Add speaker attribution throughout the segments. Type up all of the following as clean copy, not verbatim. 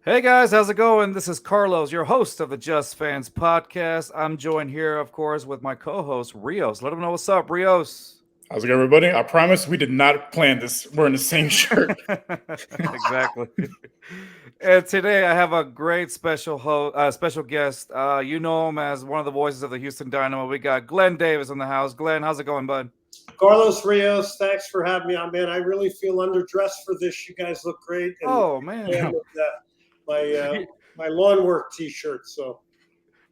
Speaker 1: Hey guys, how's it going? This is Carlos, your host of the Just Fans podcast. I'm joined here, of course, with my co-host Rios. Let him know what's up, Rios.
Speaker 2: How's it going, everybody? I promise we did not plan this. We're in the same shirt.
Speaker 1: Exactly. And today I have a great special guest. You know him as one of the voices of the Houston Dynamo. We got Glenn Davis in the house. Glenn, how's it going, bud?
Speaker 3: Carlos Rios, thanks for having me on, man. I really feel underdressed for this. You guys look great, and
Speaker 1: Oh man.
Speaker 3: with my lawn work T-shirt. So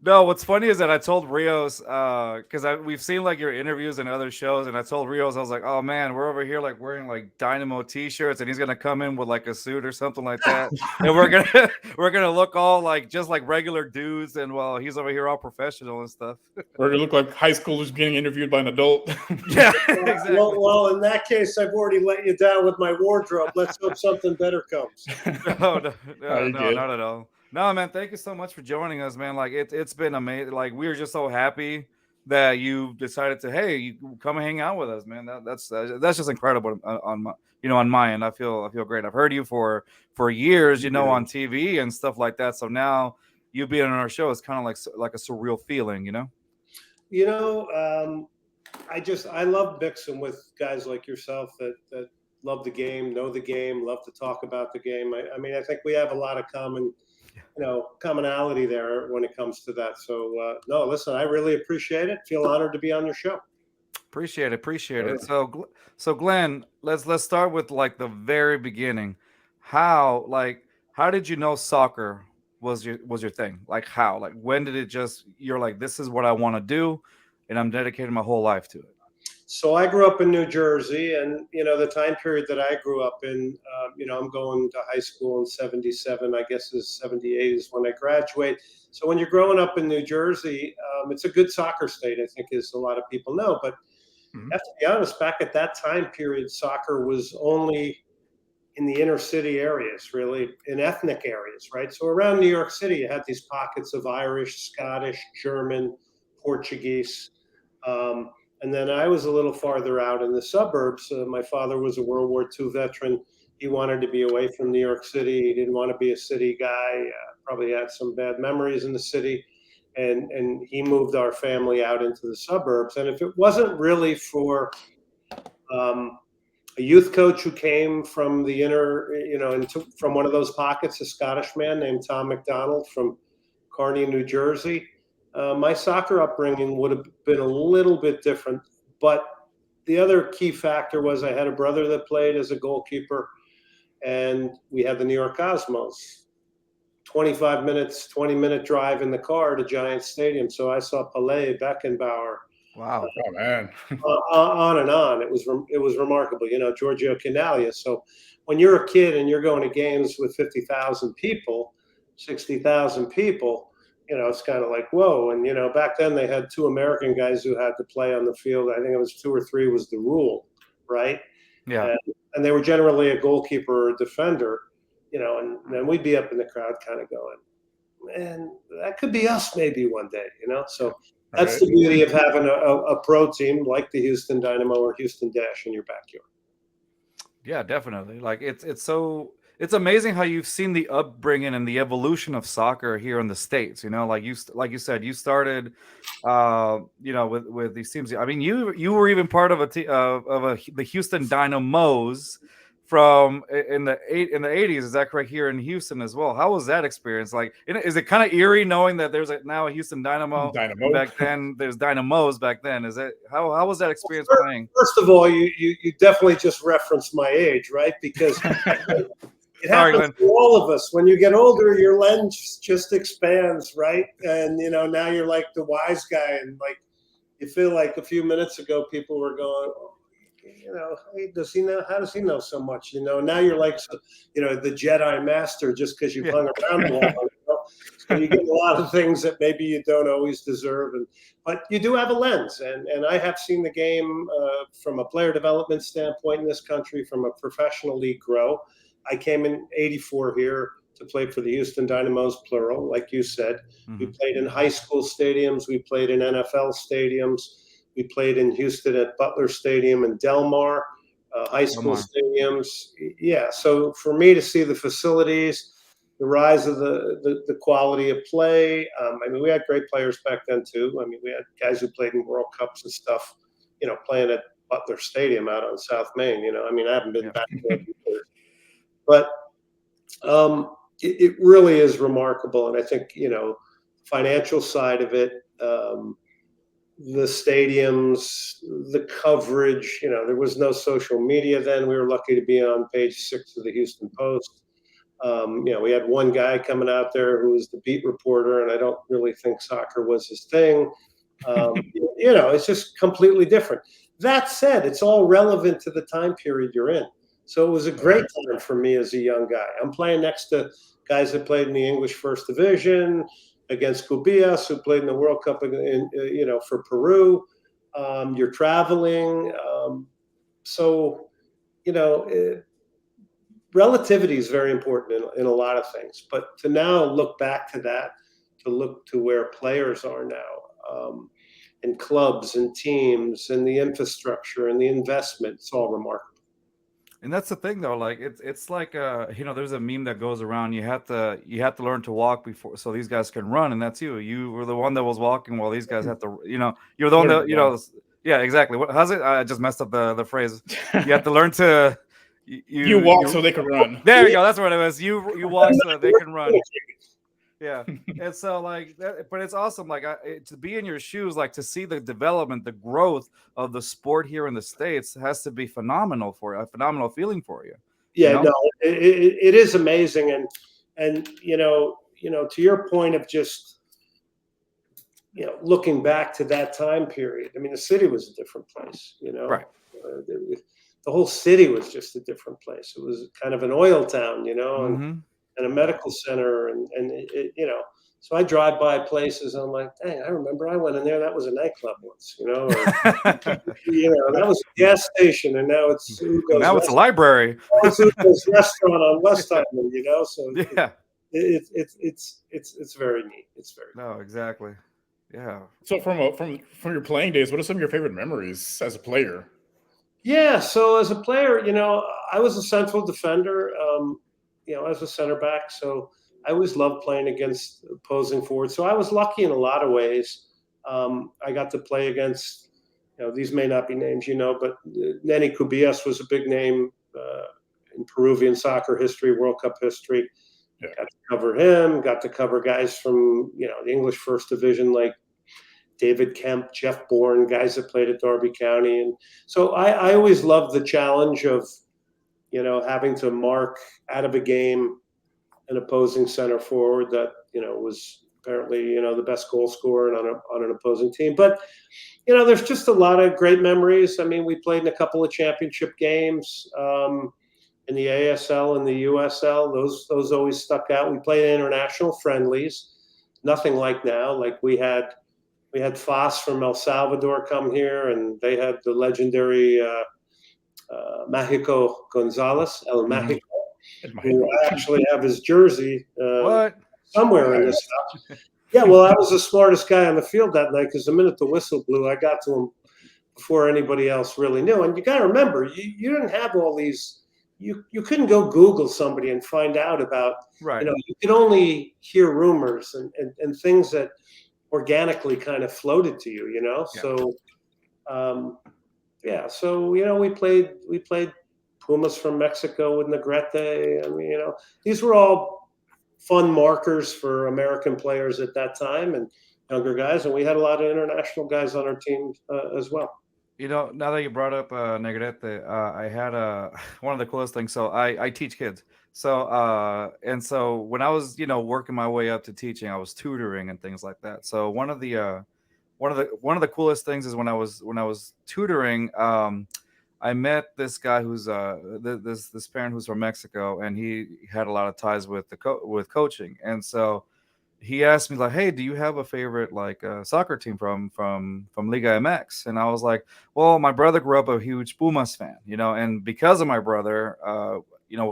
Speaker 1: No, what's funny is that I told Rios, because we've seen like your interviews and other shows, and I told Rios, I was like, oh man, we're over here like wearing like Dynamo T-shirts, and he's gonna come in with like a suit or something like that, and we're gonna we're gonna look all like just like regular dudes, and while he's over here all professional and stuff.
Speaker 2: We're gonna look like high schoolers getting interviewed by an adult.
Speaker 1: Yeah, exactly.
Speaker 3: well, in that case, I've already let you down with my wardrobe. Let's hope something better comes.
Speaker 1: No, not at all. No, man, thank you so much for joining us, man. Like it's been amazing. Like we were just so happy that you decided to, hey, you come and hang out with us, man. That's just incredible on my, on my end. I feel great. I've heard you for years, on TV and stuff like that. So now you being on our show is kind of like a surreal feeling,
Speaker 3: You know, I love mixing with guys like yourself that love the game, know the game, love to talk about the game. I mean, I think we have a lot of commonality there when it comes to that. So no, listen, I really appreciate it. Feel honored to be on your show.
Speaker 1: Appreciate it. So Glenn, let's start with like the very beginning. How did you know soccer was your thing? Like how? Like when did it just you're like this is what I want to do, and I'm dedicating my whole life to it.
Speaker 3: So I grew up in New Jersey, and the time period that I grew up in, I'm going to high school in '77. I guess is '78 is when I graduate. So when you're growing up in New Jersey, it's a good soccer state, I think, as a lot of people know. But I have to be honest, back at that time period, soccer was only in the inner city areas, really, in ethnic areas, right? So around New York City, you had these pockets of Irish, Scottish, German, Portuguese. And then I was a little farther out in the suburbs. My father was a World War II veteran. He wanted to be away from New York City. He didn't want to be a city guy. Probably had some bad memories in the city. And he moved our family out into the suburbs. And if it wasn't really for a youth coach who came from the inner, from one of those pockets, a Scottish man named Tom McDonald from Kearney, New Jersey, my soccer upbringing would have been a little bit different. But the other key factor was I had a brother that played as a goalkeeper, and we had the New York Cosmos. 25 minutes, 20-minute drive in the car to Giant Stadium. So I saw Pelé, Beckenbauer.
Speaker 1: Wow.
Speaker 2: Oh man.
Speaker 3: On and on. It was remarkable. Giorgio Canaglia. So when you're a kid and you're going to games with 50,000 people, 60,000 people, it's kind of like, whoa. And, back then they had two American guys who had to play on the field. I think it was 2 or 3 was the rule, right?
Speaker 1: Yeah.
Speaker 3: And they were generally a goalkeeper or a defender, and then we'd be up in the crowd kind of going, man, that could be us maybe one day, So that's the beauty of having a pro team like the Houston Dynamo or Houston Dash in your backyard.
Speaker 1: Yeah, definitely. Like it's amazing how you've seen the upbringing and the evolution of soccer here in the States. Like you said, you started, with these teams. I mean, you were even part of the Houston Dynamos from in the 80s. Is that correct? Here in Houston as well. How was that experience? Like, is it kind of eerie knowing that there's now a Houston Dynamo? Back then there's Dynamos back then. Is it how was that experience playing?
Speaker 3: First of all, you definitely just referenced my age, right? Because it happens to all of us. When you get older, your lens just expands, right? And now you're like the wise guy, and like you feel like a few minutes ago people were going, hey, does he know? How does he know so much? Now you're like, the Jedi Master just because you've hung around a while. So you get a lot of things that maybe you don't always deserve, but you do have a lens, and I have seen the game from a player development standpoint in this country, from a professional league grow. I came in '84 here to play for the Houston Dynamos, plural, like you said. Mm-hmm. We played in high school stadiums. We played in NFL stadiums. We played in Houston at Butler Stadium and Delmar, high school stadiums. Yeah, so for me to see the facilities, the rise of the quality of play. I mean, we had great players back then too. I mean, we had guys who played in World Cups and stuff, playing at Butler Stadium out on South Main. I mean, I haven't been back there before, but it really is remarkable. And I think, financial side of it, the stadiums, the coverage, there was no social media then. We were lucky to be on page 6 of the Houston Post. We had one guy coming out there who was the beat reporter, and I don't really think soccer was his thing. It's just completely different. That said, it's all relevant to the time period you're in. So it was a great time for me as a young guy. I'm playing next to guys that played in the English First Division, against Cubillas, who played in the World Cup for Peru. You're traveling. Relativity is very important in a lot of things. But to now look back to that, to look to where players are now, and clubs and teams and the infrastructure and the investment, it's all remarkable.
Speaker 1: And that's the thing, though. Like it's like there's a meme that goes around. You have to learn to walk before so these guys can run, and that's you. You were the one that was walking while these guys have to. You're the one that Yeah, exactly. How's it? I just messed up the phrase. You have to learn to.
Speaker 2: You walk so they can run.
Speaker 1: There you go. That's what it was. You walk so they can run. Yeah, and so like that, but it's awesome. Like to be in your shoes, like to see the development, the growth of the sport here in the States has to be phenomenal a phenomenal feeling for you.
Speaker 3: Yeah, no, it is amazing, and to your point of just looking back to that time period. I mean, the city was a different place.
Speaker 1: Right.
Speaker 3: The whole city was just a different place. It was kind of an oil town, and a medical center, and so I drive by places and I'm like, dang, I remember I went in there. That was a nightclub once, or, that was a gas station, and now it's
Speaker 1: now it's a library.
Speaker 3: It's Ugo's restaurant on West Island, So
Speaker 1: yeah,
Speaker 3: it's very neat. It's very
Speaker 1: no, exactly. Yeah.
Speaker 2: So from your playing days, what are some of your favorite memories as a player?
Speaker 3: Yeah, so as a player, I was a central defender. As a center back. So I always loved playing against opposing forwards. So I was lucky in a lot of ways. I got to play against, these may not be names, but Nenny Cubillas was a big name in Peruvian soccer history, World Cup history. Yeah. Got to cover him, got to cover guys from, the English First Division like David Kemp, Jeff Bourne, guys that played at Derby County. And so I always loved the challenge of, having to mark out of a game an opposing center forward that, was apparently, the best goal scorer on an opposing team. But, there's just a lot of great memories. I mean, we played in a couple of championship games in the ASL and the USL. Those always stuck out. We played international friendlies, nothing like now. Like we had Foss from El Salvador come here, and they had the legendary Mexico Gonzalez, El Mexico, who I actually have his jersey somewhere in this house. Yeah, well, I was the smartest guy on the field that night because the minute the whistle blew, I got to him before anybody else really knew. And you got to remember, you didn't have all these. You couldn't go Google somebody and find out about.
Speaker 1: Right.
Speaker 3: You could only hear rumors and things that organically kind of floated to you.
Speaker 1: Yeah.
Speaker 3: So. So we played Pumas from Mexico with Negrete. I mean, these were all fun markers for American players at that time and younger guys, and we had a lot of international guys on our team as well.
Speaker 1: Now that you brought up Negrete, I had one of the coolest things. So I teach kids. So and so when I was working my way up to teaching, I was tutoring and things like that. So one of the coolest things is when I was tutoring, I met this guy who's this parent who's from Mexico, and he had a lot of ties with with coaching, and so he asked me like, "Hey, do you have a favorite soccer team from Liga MX?" And I was like, "Well, my brother grew up a huge Pumas fan, and because of my brother,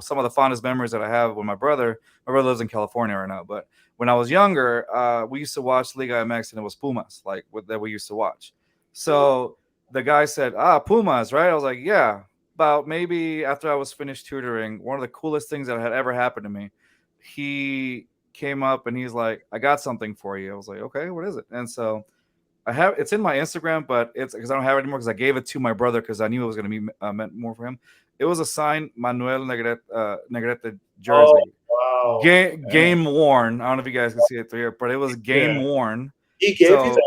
Speaker 1: some of the fondest memories that I have with my brother lives in California right now, but when I was younger, we used to watch Liga MX, and it was Pumas, that we used to watch. So the guy said, Pumas, right? I was like, yeah. About maybe after I was finished tutoring, one of the coolest things that had ever happened to me, he came up and he's like, "I got something for you." I was like, "Okay, what is it?" And so it's in my Instagram, but it's because I don't have it anymore because I gave it to my brother because I knew it was going to be meant more for him. It was a signed Manuel Negrete
Speaker 3: Oh,
Speaker 1: jersey,
Speaker 3: wow.
Speaker 1: game worn. I don't know if you guys can see it through here, but it was game worn.
Speaker 3: He gave you
Speaker 1: So
Speaker 3: that?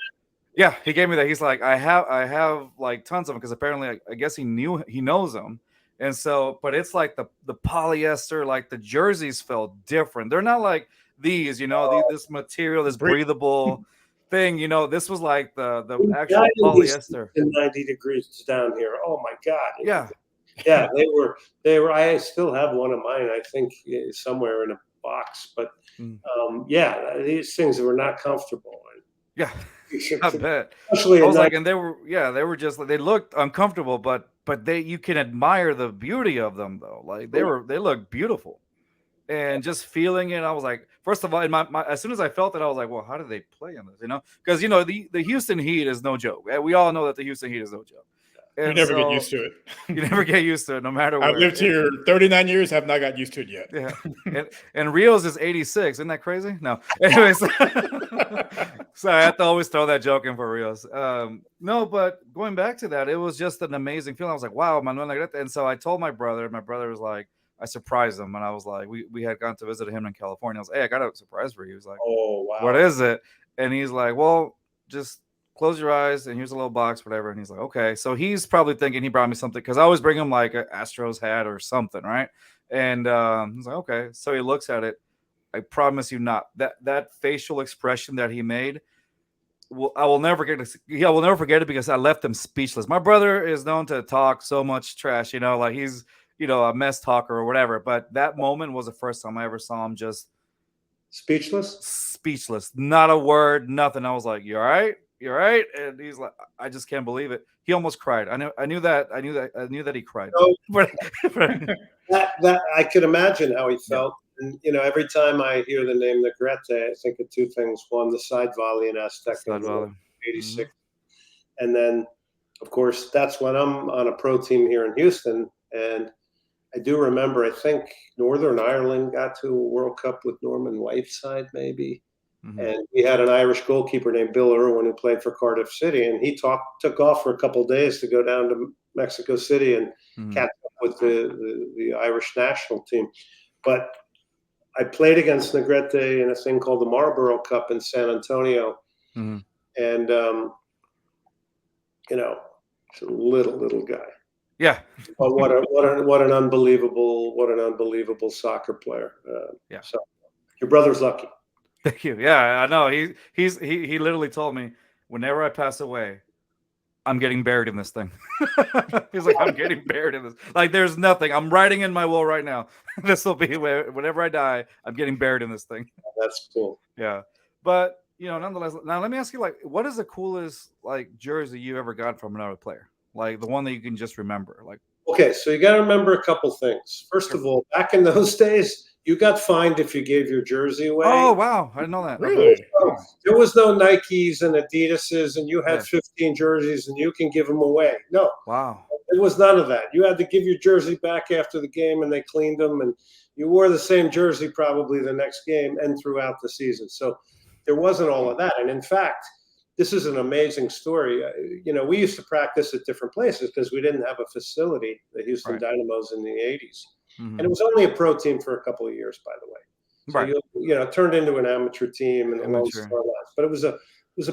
Speaker 1: yeah, he gave me that. He's like, I have like tons of them because apparently I guess he knows them. And so, but it's like the polyester, like the jerseys felt different. They're not like these, this material, this breathable thing. This was like the actual polyester.
Speaker 3: 90 degrees down here. Oh my God.
Speaker 1: Yeah.
Speaker 3: Yeah, they were. I still have one of mine. I think somewhere in a box. But yeah, these things were not comfortable.
Speaker 1: Yeah, I bet.
Speaker 3: Especially
Speaker 1: I was like, and they were just like, they looked uncomfortable, but you can admire the beauty of them though. Like they looked beautiful. And just feeling it, I was like, first of all, in my as soon as I felt it, I was like, well, how do they play in this? Because the Houston Heat is no joke. We all know that the Houston Heat is no joke.
Speaker 2: And you never get used to it.
Speaker 1: You never get used to it, no matter where.
Speaker 2: I've lived here 39 years, have not got used to it yet.
Speaker 1: Yeah. And Rios is 86. Isn't that crazy? No. Anyways. So I have to always throw that joke in for Rios. No, but going back to that, it was just an amazing feeling. I was like, wow, Manuel Negrete. And so I told my brother. My brother was like, I surprised him. And I was like, we had gone to visit him in California. I was like, hey, I got a surprise for you. He was like,
Speaker 3: oh, wow.
Speaker 1: What is it? And he's like, well, just close your eyes and here's a little box, whatever. And he's like, okay. So he's probably thinking he brought me something because I always bring him like an Astros hat or something, right? And he's like, okay. So he looks at it. I promise you not. That facial expression that he made, I will never forget it. Yeah, I will never forget it because I left him speechless. My brother is known to talk so much trash, like he's, a mess talker or whatever. But that moment was the first time I ever saw him just speechless, not a word, nothing. I was like, "You all right? You all right?" And he's like, "I just can't believe it." He almost cried. I knew that he cried.
Speaker 3: So,
Speaker 1: but
Speaker 3: that I could imagine how he felt. Yeah. And every time I hear the name Negrete, I think of two things: one, the side volley in Aztec in 86, and then, of course, that's when I'm on a pro team here in Houston, and I do remember, I think Northern Ireland got to a World Cup with Norman Whiteside, maybe. Mm-hmm. And we had an Irish goalkeeper named Bill Irwin who played for Cardiff City. And he took off for a couple of days to go down to Mexico City and catch up with the Irish national team. But I played against Negrete in a thing called the Marlboro Cup in San Antonio. Mm-hmm. And, it's a little guy.
Speaker 1: Yeah.
Speaker 3: Well, what an unbelievable soccer player.
Speaker 1: Yeah.
Speaker 3: So your brother's lucky.
Speaker 1: Thank you. Yeah, I know. He literally told me, whenever I pass away, I'm getting buried in this thing. He's like, I'm getting buried in this. Like, there's nothing. I'm writing in my will right now. This will be whenever I die, I'm getting buried in this thing.
Speaker 3: That's cool.
Speaker 1: Yeah. But nonetheless, now let me ask you, like, what is the coolest jersey you ever got from another player? Like the one that you can just remember. Like,
Speaker 3: okay, so you got to remember a couple things. First of all, back in those days, you got fined if you gave your jersey away.
Speaker 1: Oh wow, I didn't know that.
Speaker 2: Really?
Speaker 3: There was no Nikes and Adidas's, and you had 15 jerseys, and you can give them away. No.
Speaker 1: Wow.
Speaker 3: It was none of that. You had to give your jersey back after the game, and they cleaned them, and you wore the same jersey probably the next game and throughout the season. So there wasn't all of that. And in fact, this is an amazing story. We used to practice at different places because we didn't have a facility, the Houston Dynamos in the 80s. Mm-hmm. And it was only a pro team for a couple of years, by the way. So it turned into an amateur team and a long story lines. But it was a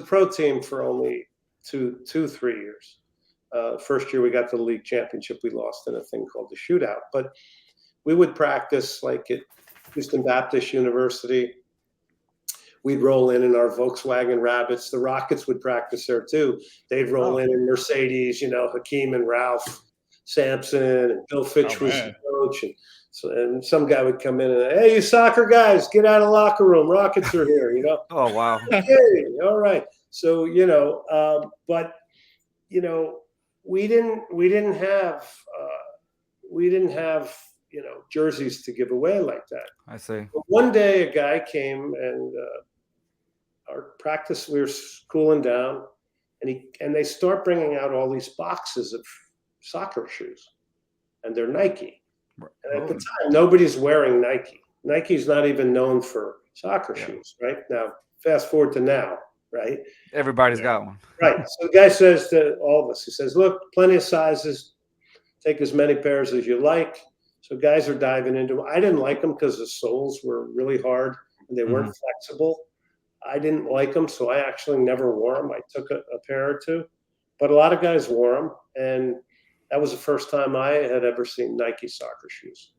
Speaker 3: pro team for only 3 years. First year we got to the league championship, we lost in a thing called the shootout. But we would practice like at Houston Baptist University. We'd roll in our Volkswagen Rabbits. The Rockets would practice there too. They'd roll in Mercedes, Hakeem and Ralph Sampson, and Bill Fitch was the coach. And some guy would come in and, hey, you soccer guys, get out of the locker room. Rockets are here,
Speaker 1: Oh, wow.
Speaker 3: Okay, all right. So, but, we didn't have jerseys to give away like that.
Speaker 1: I see.
Speaker 3: But one day a guy came and our practice, we were cooling down, and they start bringing out all these boxes of soccer shoes, and they're Nike. And at the time, nobody's wearing Nike. Nike's not even known for soccer shoes, right? Now, fast forward to now, right?
Speaker 1: Everybody's got one.
Speaker 3: Right. So the guy says to all of us, he says, look, plenty of sizes, take as many pairs as you like. So guys are diving into them. I didn't like them because the soles were really hard and they weren't flexible. I didn't like them, so I actually never wore them. I took a pair or two, but a lot of guys wore them, and that was the first time I had ever seen Nike soccer shoes.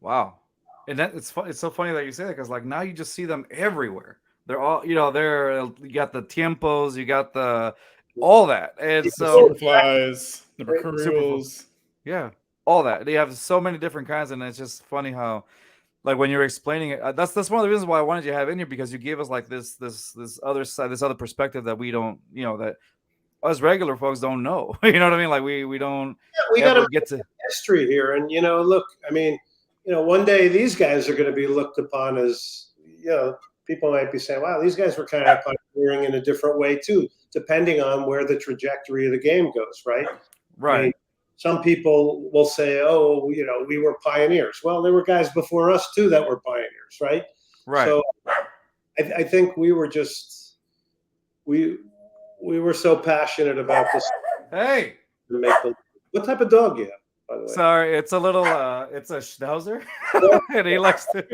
Speaker 1: Wow. And that it's so funny that you say that, because like now you just see them everywhere. They're all, you got the tiempos, you got all that, and so
Speaker 2: Superflies, the Mercurials,
Speaker 1: all that. They have so many different kinds, and it's just funny how, like when you're explaining it, that's one of the reasons why I wanted you to have in here, because you gave us like this other side, this other perspective that we don't, that us regular folks don't know. You know what I mean? Like we don't
Speaker 3: we got to
Speaker 1: get to
Speaker 3: history here, and look, I mean, one day these guys are going to be looked upon as, people might be saying, wow, these guys were kind of pioneering in a different way too, depending on where the trajectory of the game goes, right?
Speaker 1: Right.
Speaker 3: I mean, some people will say, oh, we were pioneers. Well, there were guys before us too that were pioneers, right?
Speaker 1: Right.
Speaker 3: So I think we were just, we were so passionate about this.
Speaker 1: Hey.
Speaker 3: What type of dog you have, by the way?
Speaker 1: Sorry, it's a little, it's a Schnauzer, and he likes to.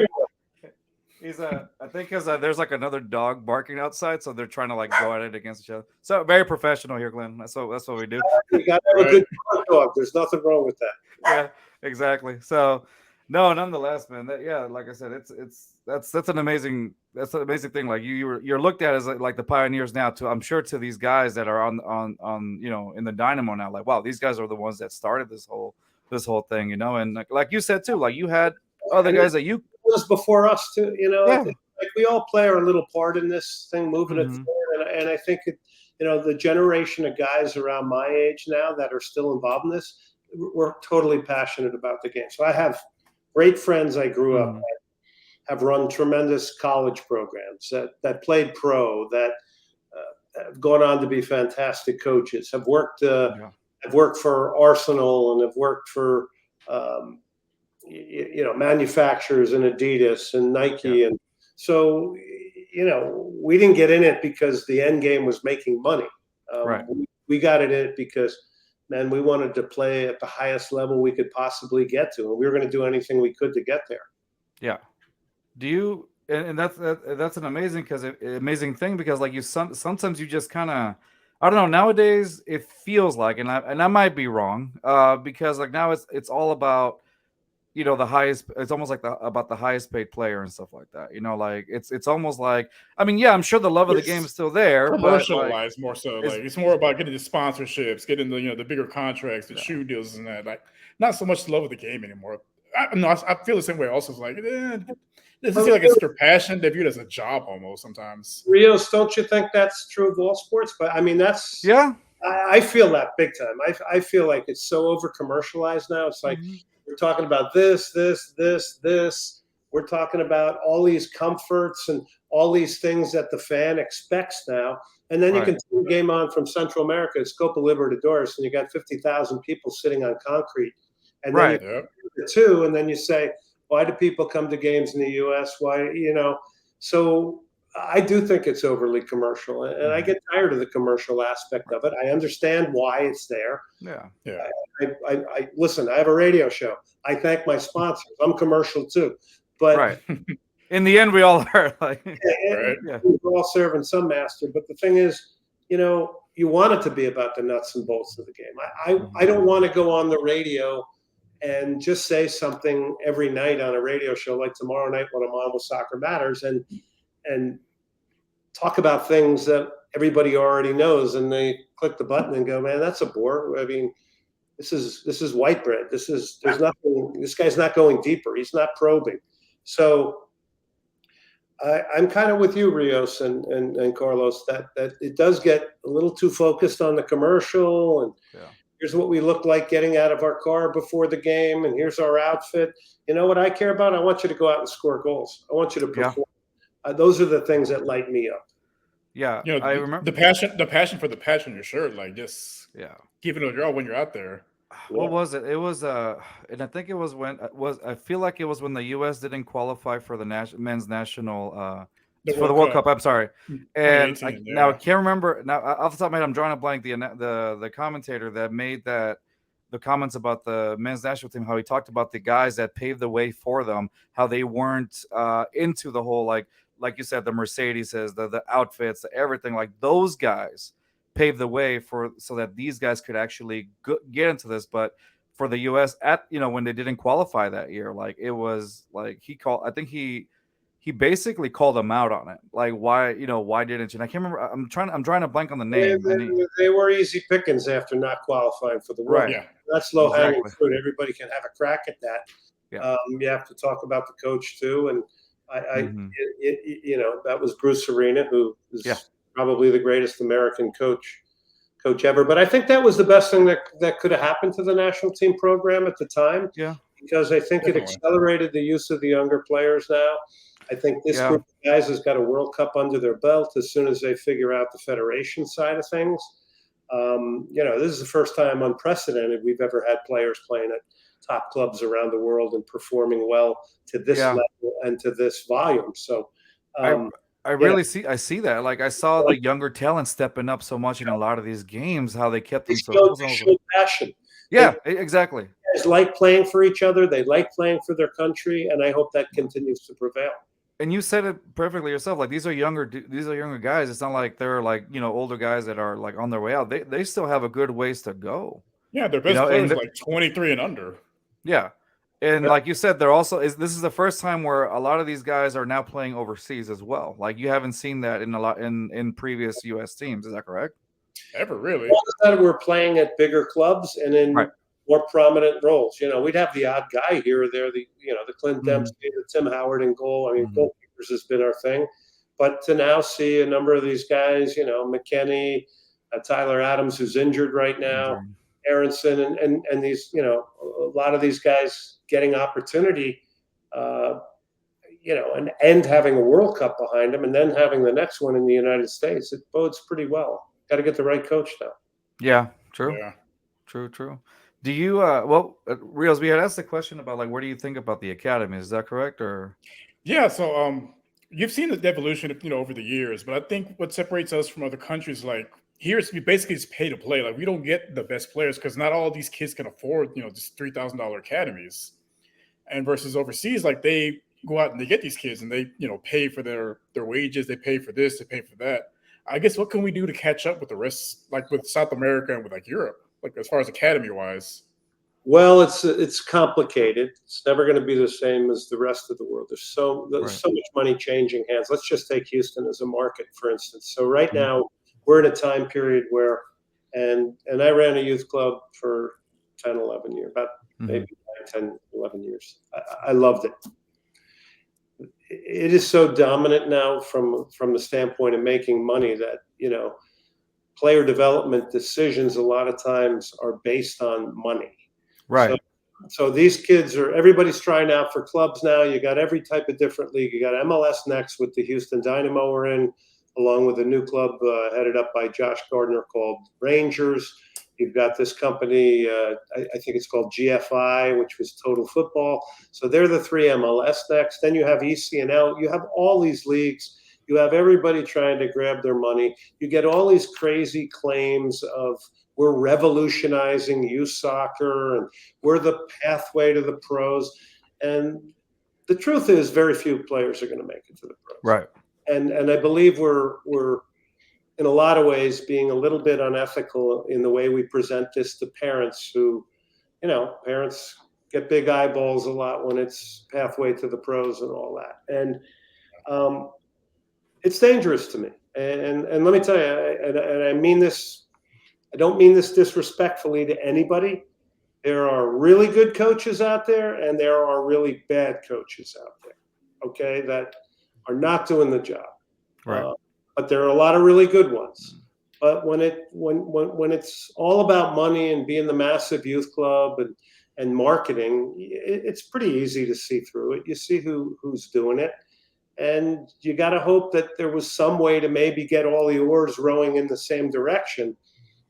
Speaker 1: I think because there's like another dog barking outside, so they're trying to like go at it against each other. So very professional here, Glenn. That's what we do.
Speaker 3: You got to have a good dog. There's nothing wrong with that.
Speaker 1: Yeah, exactly. So, no, nonetheless, man. Like I said, that's an amazing thing. Like you're looked at as like the pioneers now. I'm sure to these guys that are on in the Dynamo now. Like, wow, these guys are the ones that started this whole thing. And like you said too, like you had other guys that you
Speaker 3: was before us too, like we all play our little part in this thing, moving it forward. And I think the generation of guys around my age now that are still involved in this, we're totally passionate about the game. So I have great friends I grew up with, have run tremendous college programs that played pro, that have gone on to be fantastic coaches, have worked for Arsenal and have worked for manufacturers and Adidas and Nike. And so, we didn't get in it because the end game was making money. We got in it because, man, we wanted to play at the highest level we could possibly get to. And we were going to do anything we could to get there. Yeah.
Speaker 1: Do you, and that's an amazing thing, because like sometimes you just kind of, I don't know, nowadays it feels like, and I might be wrong, because like now it's all about, the highest, it's almost like about the highest paid player and stuff like that. Like it's almost like, I mean, I'm sure the love of the game is still there,
Speaker 2: commercialized more so. Like it's more about getting the sponsorships, getting the bigger contracts, the shoe deals, and that. Like not so much the love of the game anymore. I feel the same way. Also, it's like it doesn't feel like it's their passion. They view it as a job almost sometimes.
Speaker 3: Rios, don't you think that's true of all sports? But I mean, that's I feel that big time. I feel like it's so over commercialized now. It's like. We're talking about this. We're talking about all these comforts and all these things that the fan expects now. And then you can turn the game on from Central America, it's Copa Libertadores, and you got 50,000 people sitting on concrete. And then and then you say, why do people come to games in the U.S.? Why, So I do think it's overly commercial, and I get tired of the commercial aspect of it. I understand why it's there. I listen. I have a radio show. I thank my sponsors. I'm commercial too, but
Speaker 1: in the end, we all are like
Speaker 3: we're all serving some master. But the thing is, you want it to be about the nuts and bolts of the game. I don't want to go on the radio and just say something every night on a radio show like tomorrow night when I'm on with Soccer Matters and talk about things that everybody already knows, and they click the button and go, man, that's a bore. I mean, this is white bread. There's nothing, this guy's not going deeper. He's not probing. So I'm kind of with you, Rios and Carlos, that it does get a little too focused on the commercial, and here's what we look like getting out of our car before the game, and here's our outfit. You know what I care about? I want you to go out and score goals. I want you to perform. Those are the things that light me up.
Speaker 1: Yeah, I remember
Speaker 2: the passion for the patch on your shirt, like just giving it a go when you're out there.
Speaker 1: what was it? It was and I think it was when I feel like it was when the U.S. didn't qualify for the men's national
Speaker 2: The
Speaker 1: for the
Speaker 2: World
Speaker 1: World
Speaker 2: Cup,
Speaker 1: Cup. I'm sorry, and
Speaker 2: 2018.
Speaker 1: now I
Speaker 2: Yeah,
Speaker 1: can't remember now off the top of my head. I'm drawing a blank. The commentator that made the comments about the men's national team, how he talked about the guys that paved the way for them, how they weren't into the whole like you said, the Mercedeses, the outfits, everything. Like those guys paved the way for so that these guys could actually get into this. But for the U.S. at when they didn't qualify that year, like it was like he called. I think he basically called them out on it. Like why didn't you? And I can't remember. I'm trying to blank on the
Speaker 3: They,
Speaker 1: name. And
Speaker 3: they were easy pickings after not qualifying for the World
Speaker 1: right,
Speaker 3: Cup.
Speaker 2: yeah,
Speaker 3: That's low hanging
Speaker 1: exactly.
Speaker 3: fruit. Everybody can have a crack at that.
Speaker 1: Yeah.
Speaker 3: You have to talk about the coach too, and
Speaker 1: Mm-hmm.
Speaker 3: that was Bruce Arena, who
Speaker 1: Yeah.
Speaker 3: is probably the greatest American coach ever. But I think that was the best thing that could have happened to the national team program at the time,
Speaker 1: Yeah.
Speaker 3: because I think it
Speaker 2: definitely.
Speaker 3: accelerated the use of the younger players now. I think this
Speaker 1: Yeah.
Speaker 3: group of guys has got a World Cup under their belt as soon as they figure out the federation side of things. This is the first time unprecedented we've ever had players playing at top clubs around the world and performing well to this
Speaker 1: Yeah.
Speaker 3: level and to this volume. So,
Speaker 1: I
Speaker 3: um,
Speaker 1: I
Speaker 3: yeah,
Speaker 1: really see that. Like I saw the younger talent stepping up so much in a lot of these games, how they kept
Speaker 3: they
Speaker 1: them so
Speaker 3: showed,
Speaker 1: close.
Speaker 3: they
Speaker 1: I was like,
Speaker 3: showed passion. They
Speaker 1: yeah, exactly.
Speaker 3: guys like playing for each other. They like playing for their country, and I hope that continues to prevail.
Speaker 1: And you said it perfectly yourself. Like these are younger guys. It's not like they're like older guys that are like on their way out. They still have a good ways to go.
Speaker 2: Yeah, their best players
Speaker 1: And
Speaker 2: are like 23 and under.
Speaker 1: yeah. And
Speaker 3: Yeah.
Speaker 1: like you said, they're also this is the first time where a lot of these guys are now playing overseas as well. Like you haven't seen that in a lot in previous US teams. Is that correct?
Speaker 2: Ever really?
Speaker 3: All of a sudden, we're playing at bigger clubs and
Speaker 1: Right.
Speaker 3: in more prominent roles. We'd have the odd guy here or there, the Clint
Speaker 1: Mhm.
Speaker 3: Dempsey, the Tim Howard in goal. I mean,
Speaker 1: Mhm.
Speaker 3: goalkeepers has been our thing. But to now see a number of these guys, McKenny, Tyler Adams, who's injured right now,
Speaker 1: Injury.
Speaker 3: Aronson, and these, a lot of these guys getting opportunity, and having a World Cup behind them, and then having the next one in the United States, it bodes pretty well. Got to get the right coach now.
Speaker 1: Yeah, true.
Speaker 2: Yeah.
Speaker 1: True. Do you Rios, we had asked the question about like where do you think about the academy? Is that correct or
Speaker 2: Yeah, so you've seen the evolution, over the years, but I think what separates us from other countries, like here, it's basically it's pay to play. Like we don't get the best players because not all these kids can afford, just $3,000 academies. And versus overseas, like they go out and they get these kids and they, pay for their wages, they pay for this, they pay for that. I guess what can we do to catch up with the rest, like with South America and with like Europe, like as far as academy wise?
Speaker 3: Well, it's complicated. It's never going to be the same as the rest of the world. There's
Speaker 1: right?
Speaker 3: so much money changing hands. Let's just take Houston as a market, for instance. So right
Speaker 1: Mhm.
Speaker 3: now we're in a time period where, and I ran a youth club for 10, 11 years, about maybe
Speaker 1: Mhm.
Speaker 3: 10, 11 years. I loved it. It is so dominant now from the standpoint of making money that player development decisions a lot of times are based on money. So,
Speaker 1: Right.
Speaker 3: these kids everybody's trying out for clubs now. You got every type of different league. You got MLS next with the Houston Dynamo we're in, along with a new club headed up by Josh Gardner called Rangers. You've got this company, I think it's called GFI, which was Total Football. So they're the three MLS next. Then you have ECNL. You have all these leagues. You have everybody trying to grab their money. You get all these crazy claims of we're revolutionizing youth soccer and we're the pathway to the pros. And the truth is, very few players are going to make it to the pros.
Speaker 1: Right.
Speaker 3: And I believe we're in a lot of ways being a little bit unethical in the way we present this to parents who, parents get big eyeballs a lot when it's pathway to the pros and all that. And it's dangerous to me. And let me tell you, and I mean this, I don't mean this disrespectfully to anybody. There are really good coaches out there, and there are really bad coaches out there, okay, that are not doing the job.
Speaker 1: Right.
Speaker 3: But there are a lot of really good ones. But when it's all about money and being the massive youth club and marketing, it's pretty easy to see through it. You see who's doing it, and you got to hope that there was some way to maybe get all the oars rowing in the same direction.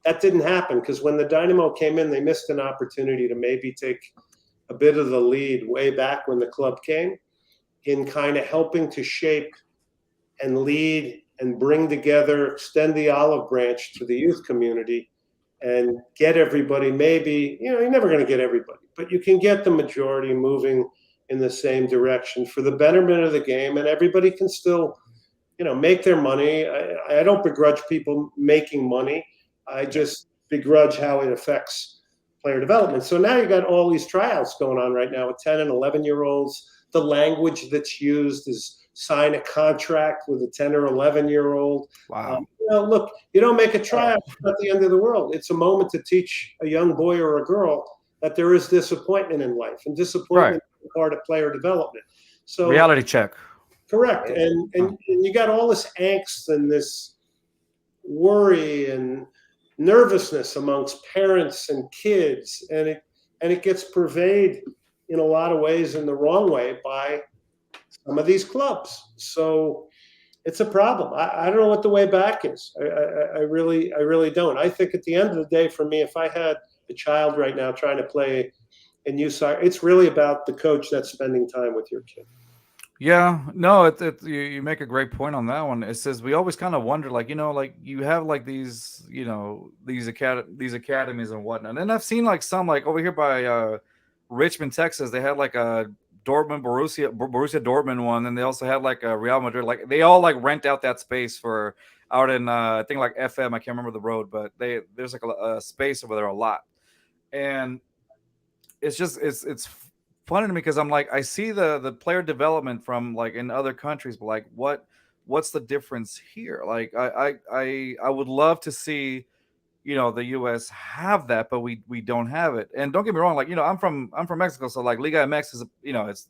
Speaker 3: that didn't happen because when the Dynamo came in, they missed an opportunity to maybe take a bit of the lead way back when the club came in kind of helping to shape and lead and bring together, extend the olive branch to the youth community and get everybody maybe, you're never going to get everybody, but you can get the majority moving in the same direction for the betterment of the game, and everybody can still, make their money. I don't begrudge people making money. I just begrudge how it affects player development. So now you got all these tryouts going on right now with 10 and 11-year-olds. The language that's used is sign a contract with a 10 or 11-year-old.
Speaker 1: Wow.
Speaker 3: Look, you don't make a tryout, it's not the end of the world. It's a moment to teach a young boy or a girl that there is disappointment in life, and disappointment is part of player development. So
Speaker 1: reality check.
Speaker 3: Correct. And you got all this angst and this worry and nervousness amongst parents and kids, and it gets purveyed in a lot of ways in the wrong way by some of these clubs. So it's a problem. I don't know what the way back is. I really don't. I think at the end of the day, for me, if I had a child right now trying to play in youth soccer, it's really about the coach that's spending time with your kid.
Speaker 1: Yeah, no, you make a great point on that one. It says we always kind of wonder, like, you have like these, these academies and whatnot. And I've seen like some, like over here by Richmond, Texas, they had like a Borussia Dortmund one, and they also had like a Real Madrid. Like they all like rent out that space for out in I think like FM. I can't remember the road, but there's like a space over there a lot, and it's just it's funny to me because I'm like, I see the player development from like in other countries, but like what's the difference here? Like I would love to see, the US have that, but we don't have it. And don't get me wrong, like, I'm from Mexico, so like Liga MX is, it's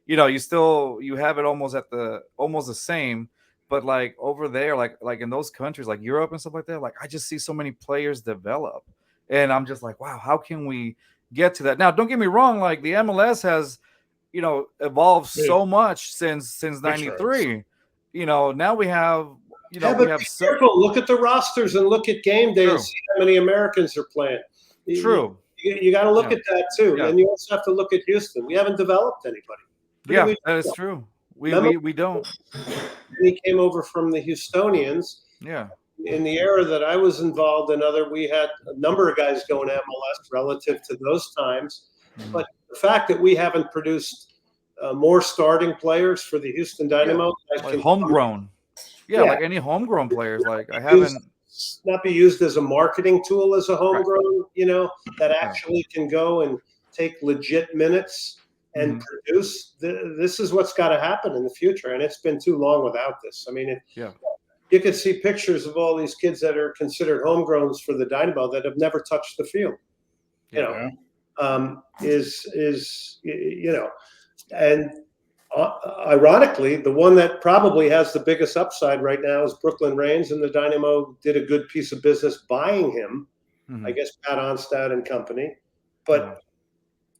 Speaker 1: you have it almost the same, but like over there, like in those countries like Europe and stuff like that, like I just see so many players develop, and I'm just like, wow, how can we get to that? Now, don't get me wrong, like the MLS has, evolved so much since '93. Now we have, we have
Speaker 3: careful. Look at the rosters and look at game day and see how many Americans are playing.
Speaker 1: True.
Speaker 3: You got to look at that too, and you also have to look at Houston. We haven't developed anybody.
Speaker 1: That is true. We don't.
Speaker 3: He came over from the Houstonians.
Speaker 1: Yeah.
Speaker 3: In the era that I was involved in, we had a number of guys going to MLS relative to those times. Mm-hmm. But the fact that we haven't produced more starting players for the Houston Dynamo,
Speaker 1: like homegrown, like any homegrown players, like I haven't.
Speaker 3: Not be used as a marketing tool as a homegrown, that actually can go and take legit minutes and produce. This is what's got to happen in the future, and it's been too long without this. I mean, you could see pictures of all these kids that are considered homegrowns for the Dynamo that have never touched the field. And ironically, the one that probably has the biggest upside right now is Brooklyn Reigns, and the Dynamo did a good piece of business buying him. I guess Pat Onstad and company, but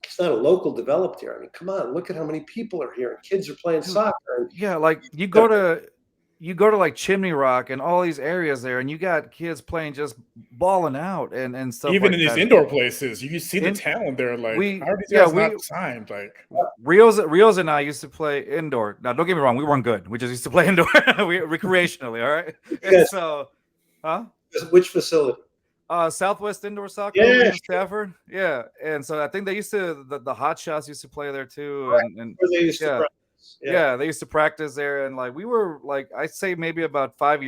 Speaker 3: it's not a local developed here. I mean, come on, look at how many people are here, and kids are playing soccer. And,
Speaker 1: like you go to like Chimney Rock and all these areas there, and you got kids playing, just balling out and stuff.
Speaker 2: Even
Speaker 1: like
Speaker 2: in these indoor places, you see the talent there. Like, how are these guys not signed? Like,
Speaker 1: Rios and I used to play indoor. Now, don't get me wrong, we weren't good. We just used to play indoor, recreationally. All right. And so,
Speaker 3: which facility?
Speaker 1: Southwest Indoor Soccer in Stafford. Yeah, and so I think they used to the Hot Shots used to play there too, and
Speaker 3: they used to
Speaker 1: they used to practice there, and like we were like, I'd say maybe about 5,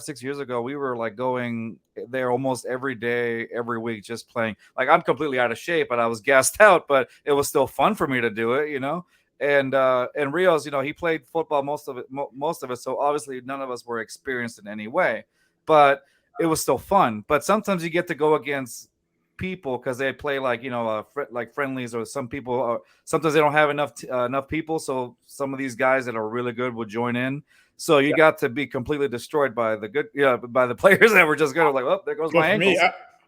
Speaker 1: 6 years ago, we were like going there almost every day, every week, just playing. Like I'm completely out of shape, but I was gassed out, but it was still fun for me to do it, And Rios, he played football most of it, so obviously none of us were experienced in any way, but it was still fun. But sometimes you get to go against people because they play like like friendlies, or some people sometimes they don't have enough people, so some of these guys that are really good will join in, so you got to be completely destroyed by the players that were just good. Like, oh, there goes my ankles.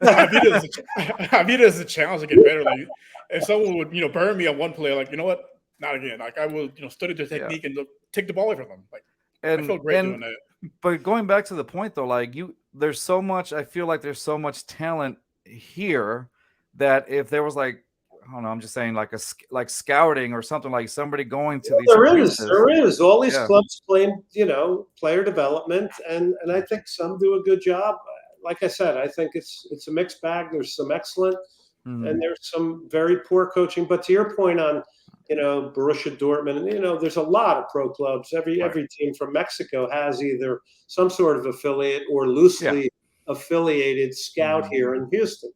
Speaker 2: I view it as a challenge to get better. Like if someone would burn me on one play, like, you know what, not again. Like I will study the technique and take the ball away from them. Like I feel great doing that.
Speaker 1: But going back to the point though, like there's so much. I feel like there's so much talent here that if there was like, I don't know, I'm just saying like like scouting or something, like somebody going to these places.
Speaker 3: There is. All these
Speaker 1: Yeah.
Speaker 3: clubs playing, player development, and I think some do a good job. Like I said, I think it's a mixed bag. There's some excellent, and there's some very poor coaching. But to your point on, Borussia Dortmund, and there's a lot of pro clubs. Every team from Mexico has either some sort of affiliate or loosely affiliated scout here in Houston.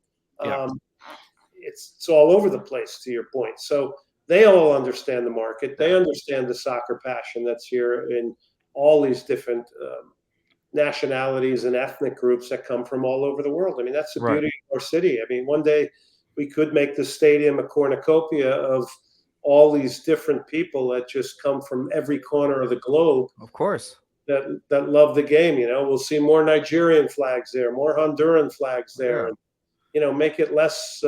Speaker 3: It's all over the place, to your point. So they all understand the market. They understand the soccer passion that's here in all these different nationalities and ethnic groups that come from all over the world. I mean, that's the beauty of our city. I mean, one day we could make the stadium a cornucopia of all these different people that just come from every corner of the globe.
Speaker 1: Of course.
Speaker 3: That love the game. We'll see more Nigerian flags there, more Honduran flags there, and make it less.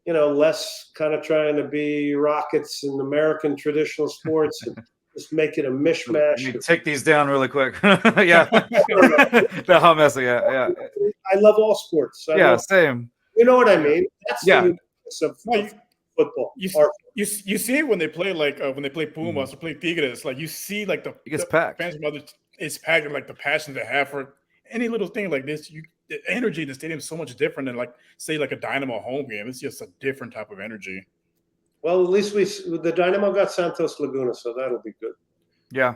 Speaker 3: Less kind of trying to be Rockets and American traditional sports and just make it a mishmash.
Speaker 1: You take these down really quick. Yeah. The hot mess. Yeah.
Speaker 3: I love all sports.
Speaker 1: Same.
Speaker 3: You know what I mean? That's the uniqueness of football.
Speaker 2: You see it when they play when they play Pumas or play Tigres. Like you see like the fans from other, it's packed, like the passion they have for any little thing like this. The energy in the stadium is so much different than say a Dynamo home game. It's just a different type of energy.
Speaker 3: Well, at least the Dynamo got Santos Laguna, so that'll be good.
Speaker 1: Yeah,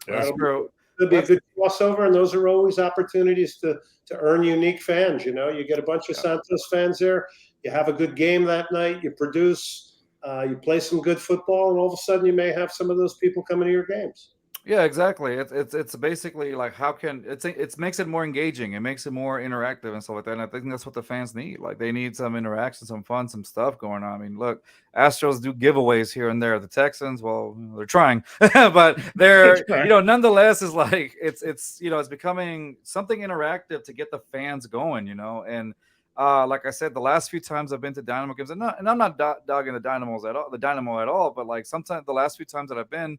Speaker 1: that's true.
Speaker 3: It'll be a good crossover, and those are always opportunities to earn unique fans. You get a bunch of Santos fans there. You have a good game that night. You produce. You play some good football, and all of a sudden, you may have some of those people coming to your games.
Speaker 1: Yeah, exactly. It's basically like how can it makes it more engaging. It makes it more interactive and stuff like that. And I think that's what the fans need. Like they need some interaction, some fun, some stuff going on. I mean, look, Astros do giveaways here and there. The Texans, well, they're trying, but they're nonetheless is like it's becoming something interactive to get the fans going. And like I said, the last few times I've been to Dynamo games, and I'm not dogging the Dynamo at all, but like sometimes the last few times that I've been,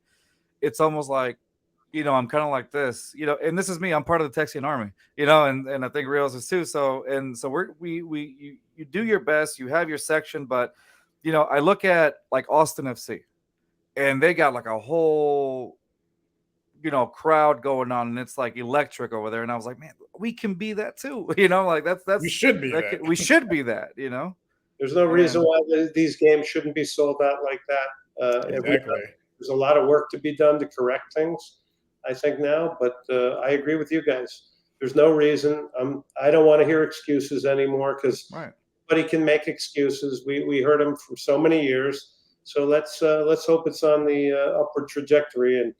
Speaker 1: it's almost like, I'm kind of like this, and this is me. I'm part of the Texian army, and I think Rios is too. So you do your best. You have your section, but I look at like Austin FC, and they got like a whole, crowd going on, and it's like electric over there. And I was like, man, we can be that too, like that's
Speaker 2: we should be that.
Speaker 1: We should be that,
Speaker 3: There's no reason why these games shouldn't be sold out like that.
Speaker 2: Exactly.
Speaker 3: There's a lot of work to be done to correct things, I think now, but I agree with you guys. There's no reason. I don't want to hear excuses anymore because nobody can make excuses. We heard them for so many years. So let's hope it's on the upward trajectory, and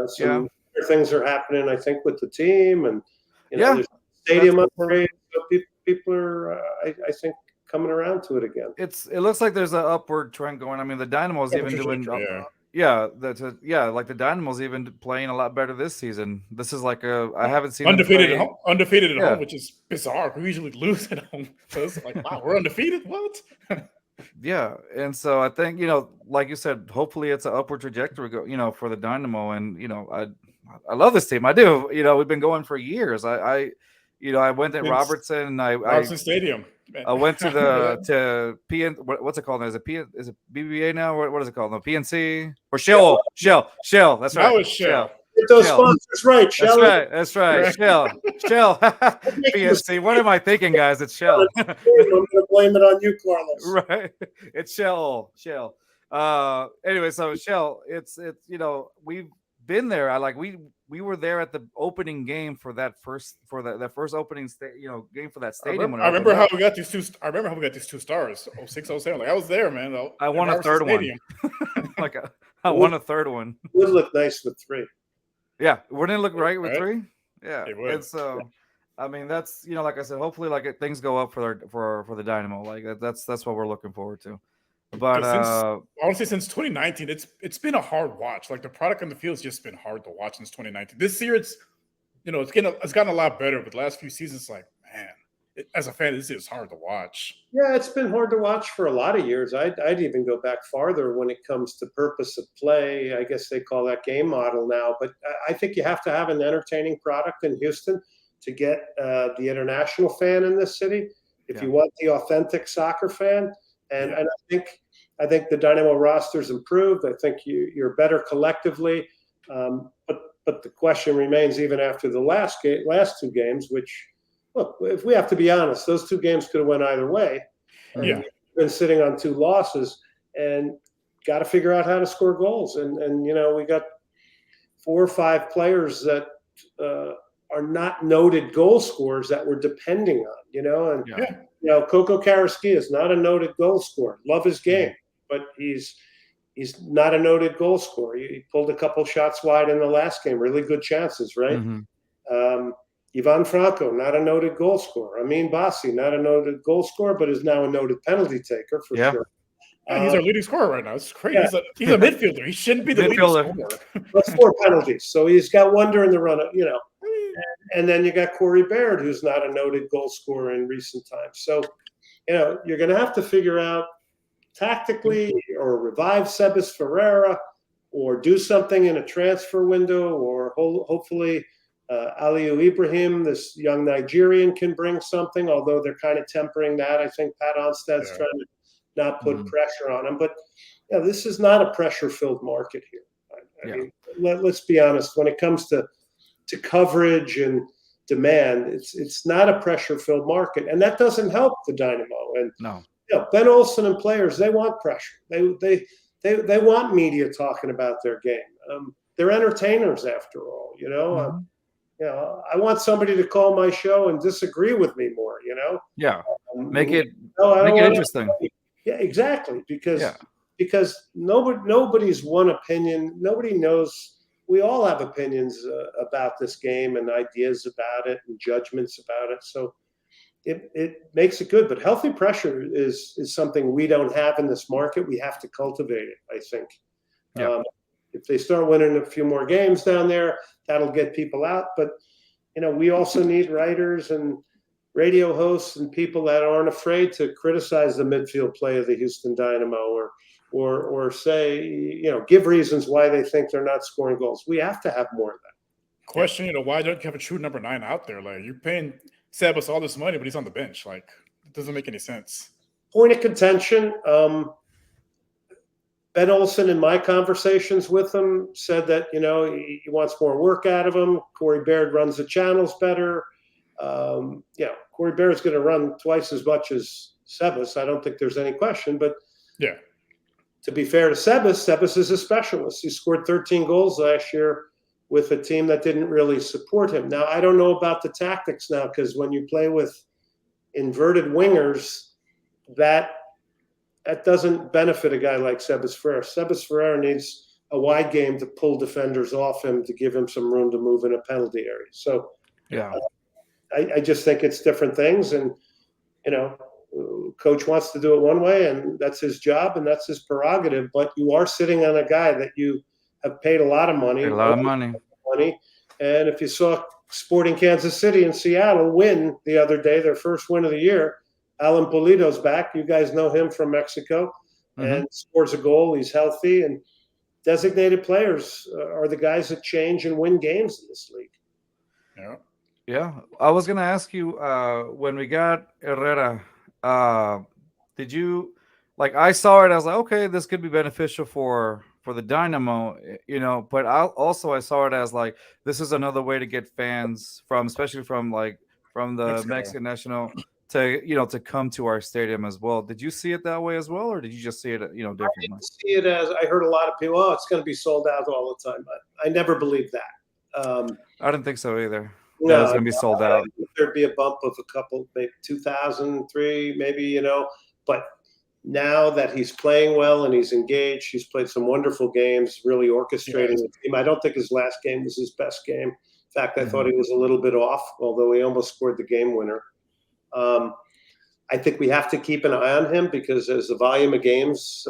Speaker 3: some things are happening, I think, with the team, and there's stadium upgrade. So people are, I think, coming around to it again.
Speaker 1: It looks like there's an upward trend going. I mean, the Dynamo's even doing. Like the Dynamo's even playing a lot better this season. This is like I haven't seen
Speaker 2: undefeated at home, which is bizarre. We usually lose at home, so it's like, wow, we're undefeated. What?
Speaker 1: Yeah, and so I think like you said, hopefully it's an upward trajectory for the Dynamo, and I love this team. I do. We've been going for years. I went at Robertson.
Speaker 2: Robertson Stadium.
Speaker 1: I went to to PN. What's it called? Is it BBA now? What is it called? No, PNC or Shell. That's right.
Speaker 2: That was Shell.
Speaker 3: Get those sponsors right, Shell.
Speaker 1: That's right. Shell. PNC. What am I thinking, guys? It's Shell.
Speaker 3: I'm going to blame it on you, Carlos.
Speaker 1: Right. It's Shell. Anyway, so Shell. It's we've been there. We were there at the opening game for that first opening game for that stadium.
Speaker 2: I remember how we got these two. I remember how we got these 2 stars. 06, 07. Like I was there, man.
Speaker 1: I won a third one. I won a third one.
Speaker 3: It would look nice with 3.
Speaker 1: Yeah, wouldn't it look right with 3? Yeah,
Speaker 2: it would.
Speaker 1: And so, I mean, that's like I said. Hopefully, things go up for the Dynamo. Like that's what we're looking forward to. But
Speaker 2: honestly, since 2019, it's been a hard watch. Like the product on the field has just been hard to watch since 2019. This year, it's gotten a lot better. But the last few seasons, like man, as a fan, this is hard to watch.
Speaker 3: Yeah, it's been hard to watch for a lot of years. I'd even go back farther when it comes to purpose of play. I guess they call that game model now. But I think you have to have an entertaining product in Houston. to get the international fan in this city. If you want the authentic soccer fan, and I think the Dynamo roster's improved. I think you're better collectively, but the question remains even after the last two games. Which, look, if we have to be honest, those two games could have went either way. You've been sitting on 2 losses and got to figure out how to score goals. And we got 4 or 5 players that are not noted goal scorers that we're depending on. Coco Carrasquilla is not a noted goal scorer. Love his game, but he's not a noted goal scorer. He pulled a couple shots wide in the last game, really good chances, right? Ivan Franco, not a noted goal scorer. Amin Bassi, not a noted goal scorer, but is now a noted penalty taker for sure.
Speaker 2: He's our leading scorer right now. It's crazy. He's a midfielder. He shouldn't be the leading scorer.
Speaker 3: That's 4 penalties. So he's got wonder in the run, And then you got Corey Baird, who's not a noted goal scorer in recent times. So, you're going to have to figure out tactically or revive Sebas Ferreira or do something in a transfer window, or hopefully Aliou Ibrahim, this young Nigerian, can bring something, although they're kind of tempering that. I think Pat Onstad's trying to not put pressure on him. But this is not a pressure-filled market here. I mean, let's be honest. When it comes to coverage and demand, it's not a pressure-filled market, and that doesn't help the Dynamo. And Ben Olsen and players, they want pressure. They want media talking about their game. They're entertainers after all. I want somebody to call my show and disagree with me more.
Speaker 1: Make it interesting.
Speaker 3: Yeah, exactly. Because nobody's one opinion. Nobody knows. We all have opinions about this game and ideas about it and judgments about it. So it makes it good. But healthy pressure is something we don't have in this market. We have to cultivate it, I think. If they start winning a few more games down there, that'll get people out. But, we also need writers and radio hosts and people that aren't afraid to criticize the midfield play of the Houston Dynamo or say, give reasons why they think they're not scoring goals. We have to have more of that.
Speaker 2: Question, why don't you have a true number 9 out there? Like, you're paying Sebas all this money, but he's on the bench. Like, it doesn't make any sense.
Speaker 3: Point of contention. Ben Olsen, in my conversations with him, said that, he wants more work out of him. Corey Baird runs the channels better. Corey Baird's going to run twice as much as Sebas. I don't think there's any question. But to be fair to Sebas is a specialist. He scored 13 goals last year with a team that didn't really support him. Now, I don't know about the tactics now, because when you play with inverted wingers, that doesn't benefit a guy like Sebas Ferreira. Sebas Ferreira needs a wide game to pull defenders off him, to give him some room to move in a penalty area. So I just think it's different things. And, coach wants to do it one way, and that's his job and that's his prerogative. But you are sitting on a guy that you have paid a lot of money. And if you saw Sporting Kansas City and Seattle win the other day, their first win of the year, Alan Pulido's back. You guys know him from Mexico, and scores a goal. He's healthy, and designated players are the guys that change and win games in this league.
Speaker 1: Yeah. I was going to ask you, when we got Herrera, did you, I saw it, I was like, okay, this could be beneficial for the Dynamo, but I saw it as this is another way to get fans especially from the Mexican national to come to our stadium as well. Did you see it that way as well, or did you just see it, differently?
Speaker 3: I didn't see it as, I heard a lot of people, it's going to be sold out all the time. But I never believed that.
Speaker 1: I didn't think so either.
Speaker 3: No,
Speaker 1: it's going to be sold out.
Speaker 3: There'd be a bump of a couple, maybe 2003, maybe, but now that he's playing well and he's engaged, he's played some wonderful games, really orchestrating the team. I don't think his last game was his best game. In fact, I thought he was a little bit off, although he almost scored the game winner. I think we have to keep an eye on him, because as the volume of games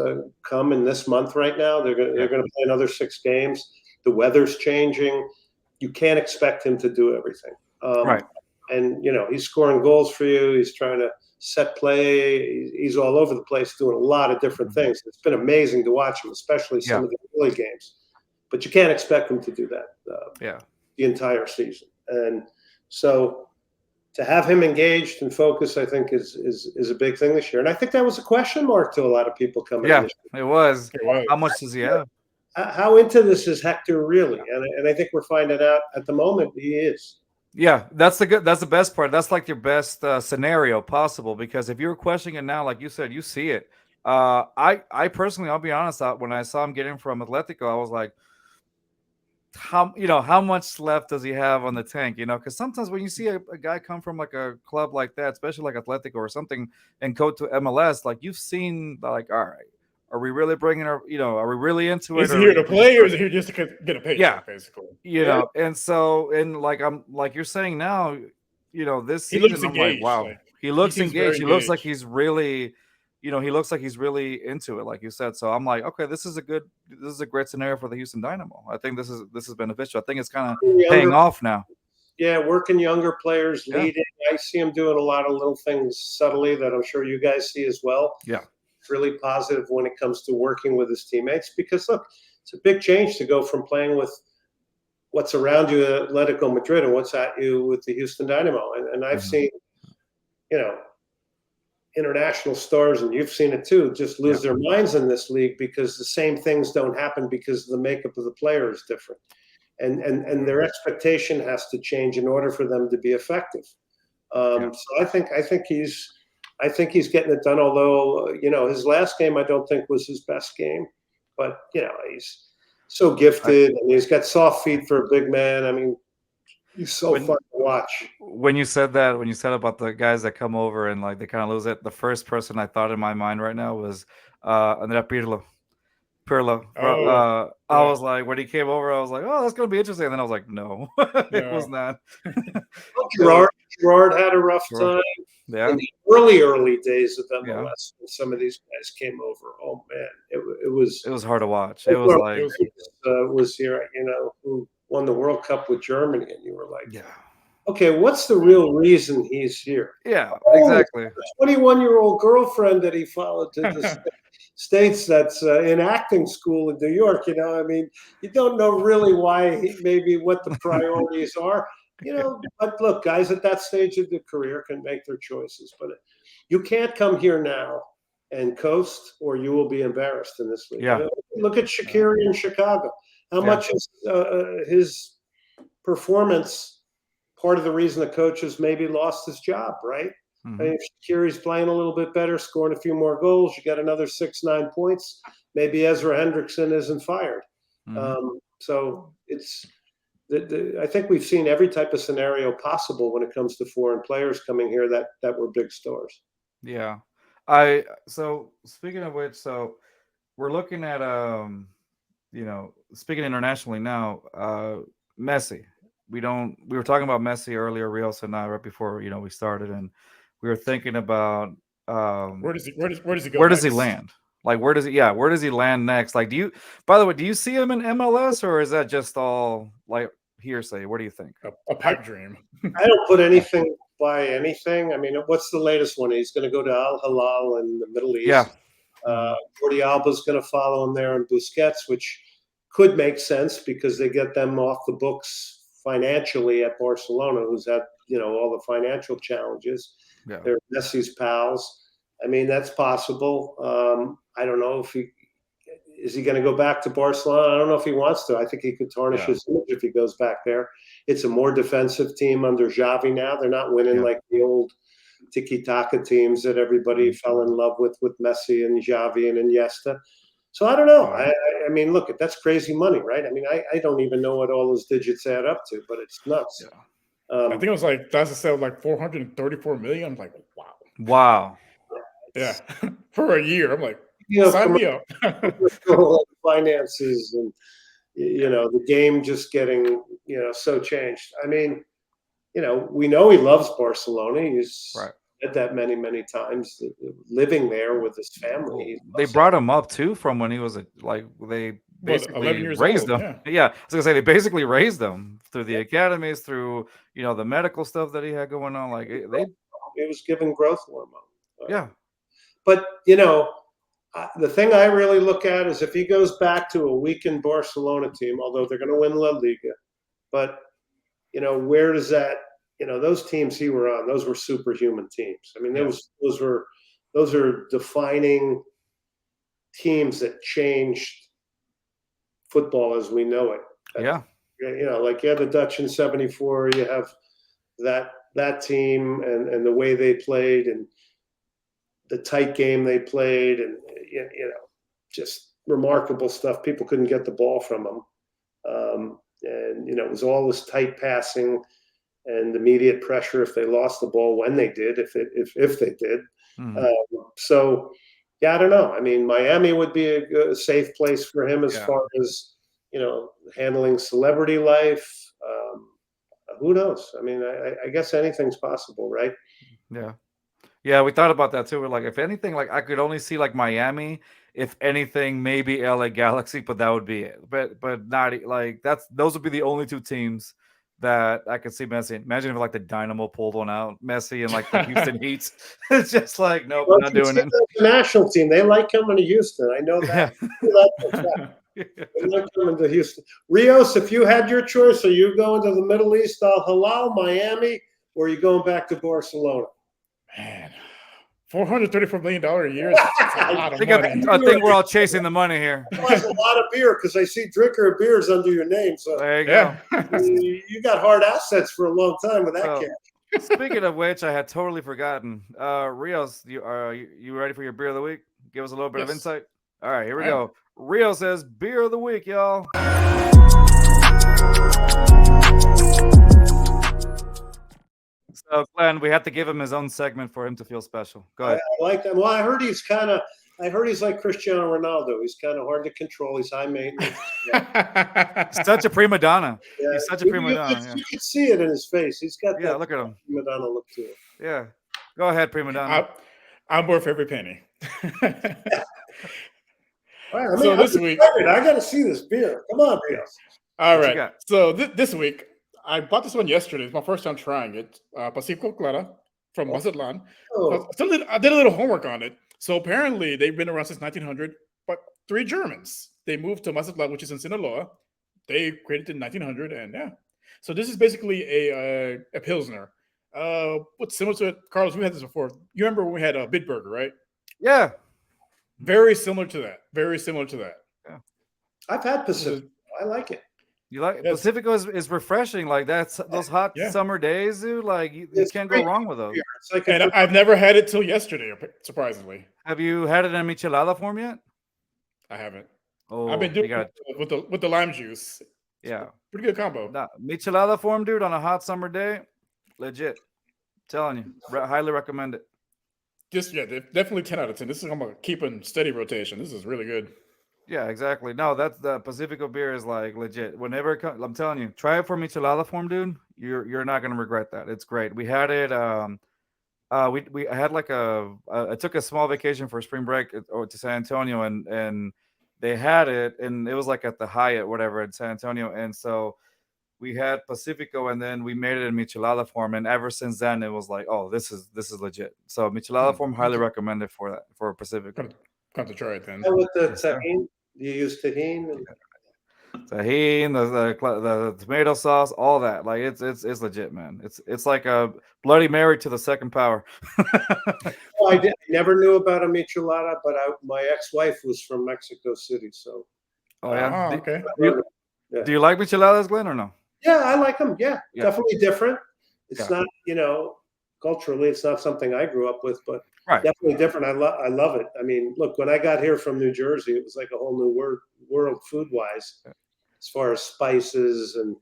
Speaker 3: come in this month right now, they're going to play another 6 games. The weather's changing. You can't expect him to do everything.
Speaker 1: Right.
Speaker 3: And, he's scoring goals for you. He's trying to set play. He's all over the place doing a lot of different things. It's been amazing to watch him, especially some of the early games. But you can't expect him to do that the entire season. And So to have him engaged and focused, I think is a big thing this year. And I think that was a question mark to a lot of people coming in
Speaker 1: Yeah,
Speaker 3: this year.
Speaker 1: it was.
Speaker 2: It was.
Speaker 1: How much does he have?
Speaker 3: How into this is Hector really? And I think we're finding out at the moment he is.
Speaker 1: Yeah, that's the best part. That's like your best scenario possible, because if you're questioning it now, like you said, you see it. I personally, I'll be honest, when I saw him getting from Atletico, I was like, how much left does he have on the tank? Because sometimes when you see a guy come from like a club like that, especially like Atletico or something, and go to MLS, like you've seen, like, all right, are we really bringing our, are we really into it?
Speaker 2: Is he here to play, or is he here just to get a paycheck?
Speaker 1: Yeah,
Speaker 2: basically.
Speaker 1: and so, and like you're saying now, this
Speaker 2: He
Speaker 1: season,
Speaker 2: looks
Speaker 1: I'm like,
Speaker 2: engaged,
Speaker 1: wow,
Speaker 2: like,
Speaker 1: he looks
Speaker 2: he seems
Speaker 1: engaged.
Speaker 2: very
Speaker 1: He looks like
Speaker 2: engaged.
Speaker 1: he's really, he looks like he's really into it, like you said. So I'm like, okay, this is a great scenario for the Houston Dynamo. I think this is beneficial. I think it's kind of paying off now.
Speaker 3: Yeah, working younger players,
Speaker 1: Yeah.
Speaker 3: leading. I see him doing a lot of little things subtly that I'm sure you guys see as well.
Speaker 1: Yeah.
Speaker 3: It's really positive when it comes to working with his teammates, because look, it's a big change to go from playing with what's around you at Atletico Madrid and what's at you with the Houston Dynamo. And I've seen, international stars, and you've seen it too, just lose their minds in this league because the same things don't happen because the makeup of the player is different. And their expectation has to change in order for them to be effective. So I think he's getting it done. Although his last game I don't think was his best game, but he's so gifted and he's got soft feet for a big man. I mean, he's so fun to watch.
Speaker 1: When you said about the guys that come over and like they kind of lose it, the first person I thought in my mind right now was Andrea Pirlo. I was like, when he came over, I was like, oh, that's gonna be interesting. And then I was like, no, it was not.
Speaker 3: Gerard had a rough time.
Speaker 1: Yeah.
Speaker 3: In the early days of MLS, when some of these guys came over, oh man, it was
Speaker 1: hard to watch. It was like
Speaker 3: was here, who won the World Cup with Germany, and you were like, okay, what's the real reason he's here?
Speaker 1: Yeah, exactly.
Speaker 3: 21-year-old girlfriend that he followed to the States that's in acting school in New York. I mean, you don't know really why maybe what the priorities are. But look, guys at that stage of their career can make their choices. But you can't come here now and coast, or you will be embarrassed in this league.
Speaker 1: Yeah.
Speaker 3: Look at Shaqiri in Chicago. How much is his performance part of the reason the coach has maybe lost his job, right?
Speaker 1: Mm-hmm.
Speaker 3: I mean, if Shaqiri's playing a little bit better, scoring a few more goals, you got another 6-9 points, maybe Ezra Hendrickson isn't fired. Mm-hmm. So it's I think we've seen every type of scenario possible when it comes to foreign players coming here that were big stars.
Speaker 1: Yeah. So speaking of which, so we're looking at speaking internationally now, Messi. We were talking about Messi earlier, Rios and I, right before we started, and we were thinking about
Speaker 2: where does he go?
Speaker 1: Where does he land? Like where does he land next? Like by the way, do you see him in MLS, or is that just all like hearsay? What do you think?
Speaker 2: A pipe dream.
Speaker 3: I don't put anything by anything. I mean, what's the latest one? He's going to go to Al Hilal in the Middle East.
Speaker 1: Yeah.
Speaker 3: Jordi Alba's going to follow him there, and Busquets, which could make sense because they get them off the books financially at Barcelona, who's had all the financial challenges.
Speaker 1: Yeah.
Speaker 3: They're Messi's pals. I mean, that's possible. I don't know if is he going to go back to Barcelona? I don't know if he wants to. I think he could tarnish his image if he goes back there. It's a more defensive team under Xavi now. They're not winning like the old tiki-taka teams that everybody fell in love with Messi and Xavi and Iniesta. So I don't know. I mean, look, that's crazy money, right? I mean, I don't even know what all those digits add up to, but it's nuts.
Speaker 2: Yeah. I think it was like that's a sale like 434 million. I'm like, wow.
Speaker 1: Wow.
Speaker 2: Yeah, for a year. I'm like, sign me up.
Speaker 3: Finances and the game just getting so changed. I mean, we know he loves Barcelona. He's said that many times, living there with his family.
Speaker 1: They brought him up too from when he was they basically raised him. Yeah, I was gonna say they basically raised him through the academies, through the medical stuff that he had going on. Like
Speaker 3: he was given growth hormone.
Speaker 1: Yeah.
Speaker 3: But, the thing I really look at is if he goes back to a weakened Barcelona team, although they're going to win La Liga, but, where does that those teams he were on, those were superhuman teams. I mean, those are defining teams that changed football as we know it.
Speaker 1: Yeah.
Speaker 3: Like you have the Dutch in '74, you have that team and the way they played and the tight game they played, and just remarkable stuff. People couldn't get the ball from them, and it was all this tight passing and immediate pressure if they lost the ball when they did, if they did. So yeah, I don't know. I mean, Miami would be a safe place for him as far as handling celebrity life. Who knows? I mean, I guess anything's possible, right?
Speaker 1: Yeah, we thought about that too. We're like, if anything, like I could only see like Miami. If anything, maybe LA Galaxy, but that would be it. But not like those would be the only two teams that I could see Messi. Imagine if like the Dynamo pulled one out, Messi and like the Houston Heat. It's just like, nope, not doing it.
Speaker 3: The national team, they like coming to Houston. I know that. They like coming to Houston. Rios, if you had your choice, are you going to the Middle East, Al Hilal, Miami, or are you going back to Barcelona?
Speaker 2: Man, $434 million a year is a lot of money.
Speaker 1: I think we're all chasing the money here.
Speaker 3: That's a lot of beer because I see drinker of beers under your name. So
Speaker 1: there you go.
Speaker 3: You got hard assets for a long time with that cash.
Speaker 1: Speaking of which, I had totally forgotten. Rios, you ready for your beer of the week? Give us a little bit of insight. All right, here we go. Rio says beer of the week, y'all. So Glenn, we have to give him his own segment for him to feel special. Go ahead.
Speaker 3: I like that. Well, I heard he's like Cristiano Ronaldo. He's kind of hard to control. He's high maintenance.
Speaker 1: Such a prima donna. Yeah. He's such a prima donna.
Speaker 3: You can see it in his face. He's got that
Speaker 1: look at him.
Speaker 3: prima donna look to it.
Speaker 1: Yeah. Go ahead, prima donna.
Speaker 2: I'm worth every penny.
Speaker 3: Right, so this week, I got to see this beer. Come on, Rios.
Speaker 2: All right. So this week, I bought this one yesterday. It's my first time trying it. Pacifico Clara from Mazatlan. I did a little homework on it. So apparently, they've been around since 1900, but 3 Germans. They moved to Mazatlan, which is in Sinaloa. They created it in 1900, and So this is basically a Pilsner. What's similar to it? Carlos, we had this before. You remember when we had a Bitburger, right?
Speaker 1: Yeah.
Speaker 2: Very similar to that.
Speaker 1: Yeah.
Speaker 3: I've had Pacifico. I like it.
Speaker 1: You like Pacifico is refreshing. Like that's those hot summer days, dude. Like you can't go wrong with those.
Speaker 2: Like I've never had it till yesterday, surprisingly.
Speaker 1: Have you had it in michelada form yet?
Speaker 2: I haven't.
Speaker 1: Oh,
Speaker 2: I've been doing it with the lime juice.
Speaker 1: Yeah,
Speaker 2: pretty good combo.
Speaker 1: Michelada form, dude, on a hot summer day, legit. Telling you, highly recommend it.
Speaker 2: Definitely 10 out of 10. This is I'm gonna keep in steady rotation. This is really good.
Speaker 1: Yeah, exactly. No, that's the Pacifico beer is like legit. Whenever it comes, I'm telling you, try it for michelada form, dude. You're not gonna regret that. It's great. We had it. We had like I took a small vacation for spring break to San Antonio, and they had it, and it was like at the Hyatt, whatever, in San Antonio, and so we had Pacifico, and then we made it in michelada form, and ever since then it was like, oh, this is legit. So michelada form, highly recommended for Pacifico.
Speaker 2: Come to try it then.
Speaker 3: And with the tahini, you use tahini.
Speaker 1: Tahini, the tomato sauce, all that. Like it's legit, man. It's like a Bloody Mary to the second power.
Speaker 3: I never knew about a michelada, but my ex-wife was from Mexico City, so.
Speaker 1: Oh yeah.
Speaker 2: Okay.
Speaker 1: Do you like micheladas, Glenn, or no?
Speaker 3: Yeah, I like them. Yeah, definitely different. It's not, culturally, it's not something I grew up with, but definitely different. I love it. I mean, look, when I got here from New Jersey, it was like a whole new world food-wise, as far as spices and,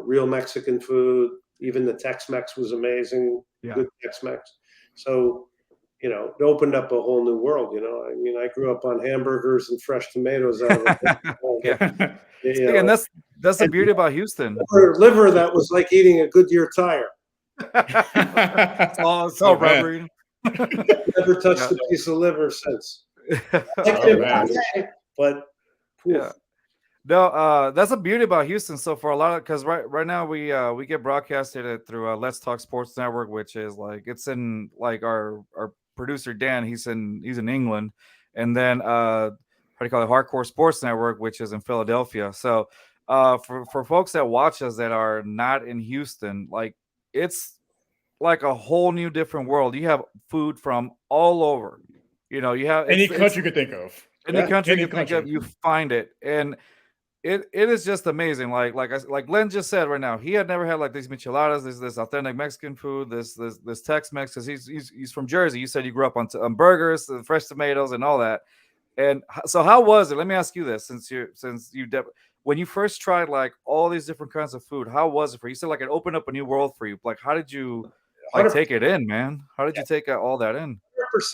Speaker 3: real Mexican food. Even the Tex-Mex was amazing.
Speaker 1: Yeah.
Speaker 3: Good Tex-Mex. So, it opened up a whole new world. I mean, I grew up on hamburgers and fresh tomatoes out of
Speaker 1: the and that's the beauty about Houston.
Speaker 3: Liver that was like eating a Goodyear tire.
Speaker 1: It's all rubbery.
Speaker 3: Never touched a piece of liver since. But
Speaker 1: no, that's the beauty about Houston. So for a lot of, because right now we get broadcasted through Let's Talk Sports Network, which is like it's in like our producer Dan. He's in England, and then how do you call it? Hardcore Sports Network, which is in Philadelphia. So for folks that watch us that are not in Houston, like it's like a whole new different world. You have food from all over. You know, you have
Speaker 2: Any
Speaker 1: it's
Speaker 2: country you could think of.
Speaker 1: any country you
Speaker 2: Any
Speaker 1: can think of,
Speaker 2: country.
Speaker 1: you find it, and it is just amazing. Like Glenn just said right now, he had never had like these micheladas, this authentic Mexican food, this Tex-Mex, because he's from Jersey. You said you grew up on burgers, the fresh tomatoes, and all that. And so, how was it? Let me ask you this: when you first tried like all these different kinds of food, how was it for you? You said like it opened up a new world for you. Like, how did you like
Speaker 3: 100%,
Speaker 1: take it in, man? How did you take all that in?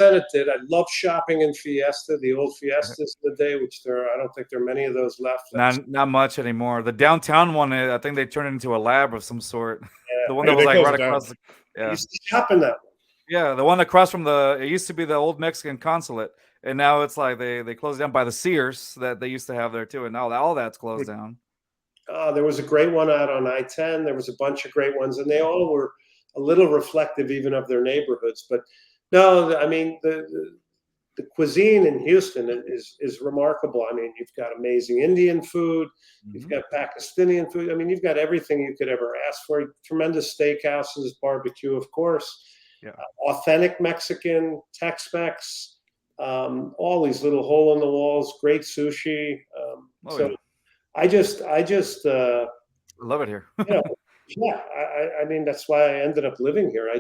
Speaker 3: it did. I love shopping in Fiesta, the old Fiestas of the day, which I don't think there are many of those left.
Speaker 1: Not much anymore. The downtown one, I think they turned it into a lab of some sort.
Speaker 3: Yeah.
Speaker 1: The one that was
Speaker 2: they
Speaker 1: like
Speaker 2: closed
Speaker 1: right
Speaker 2: it down.
Speaker 1: across the
Speaker 3: I used to shop in that one.
Speaker 1: yeah, the one across from it used to be the old Mexican consulate, and now it's like they closed down by the Sears that they used to have there too, and now all that's closed down.
Speaker 3: There was a great one out on I-10. There was a bunch of great ones, and they all were a little reflective even of their neighborhoods. But no, I mean the cuisine in Houston is remarkable. I mean, you've got amazing Indian food, you've got Pakistani food. I mean, you've got everything you could ever ask for. Tremendous steakhouses, barbecue, of course.
Speaker 1: Yeah.
Speaker 3: Authentic Mexican, Tex-Mex, all these little hole in the walls, great sushi. I just
Speaker 1: I love it here.
Speaker 3: you know, yeah, I mean, that's why I ended up living here.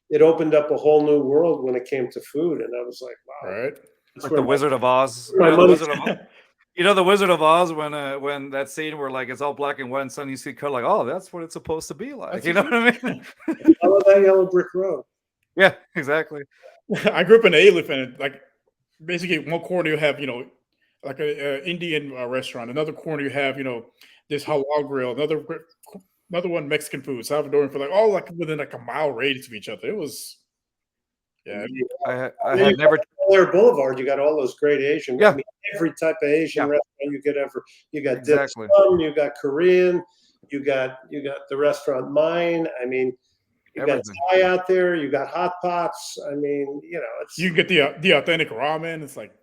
Speaker 3: It opened up a whole new world when it came to food, and I was like, wow.
Speaker 2: Right.
Speaker 1: Like the Wizard of Oz. You know the Wizard of Oz when that scene where like it's all black and white and suddenly you see color, like, oh, that's what it's supposed to be like. You know what I mean?
Speaker 3: Follow that yellow brick road.
Speaker 1: Yeah, exactly.
Speaker 2: I grew up in Aliff, and like basically one corner you have like a Indian restaurant, another corner you have this halal grill, another one Mexican food, Salvadoran food, like all like within like a mile radius of each other. It was
Speaker 1: I had never.
Speaker 3: Blair Boulevard, you got all those great Asian.
Speaker 1: Yeah.
Speaker 3: I mean, every type of Asian restaurant you could ever. You got
Speaker 1: Exactly.
Speaker 3: dim sum, you got Korean, you got the restaurant Mine. I mean, you got Thai out there. You got hot pots. I mean,
Speaker 2: you can get the authentic ramen. It's like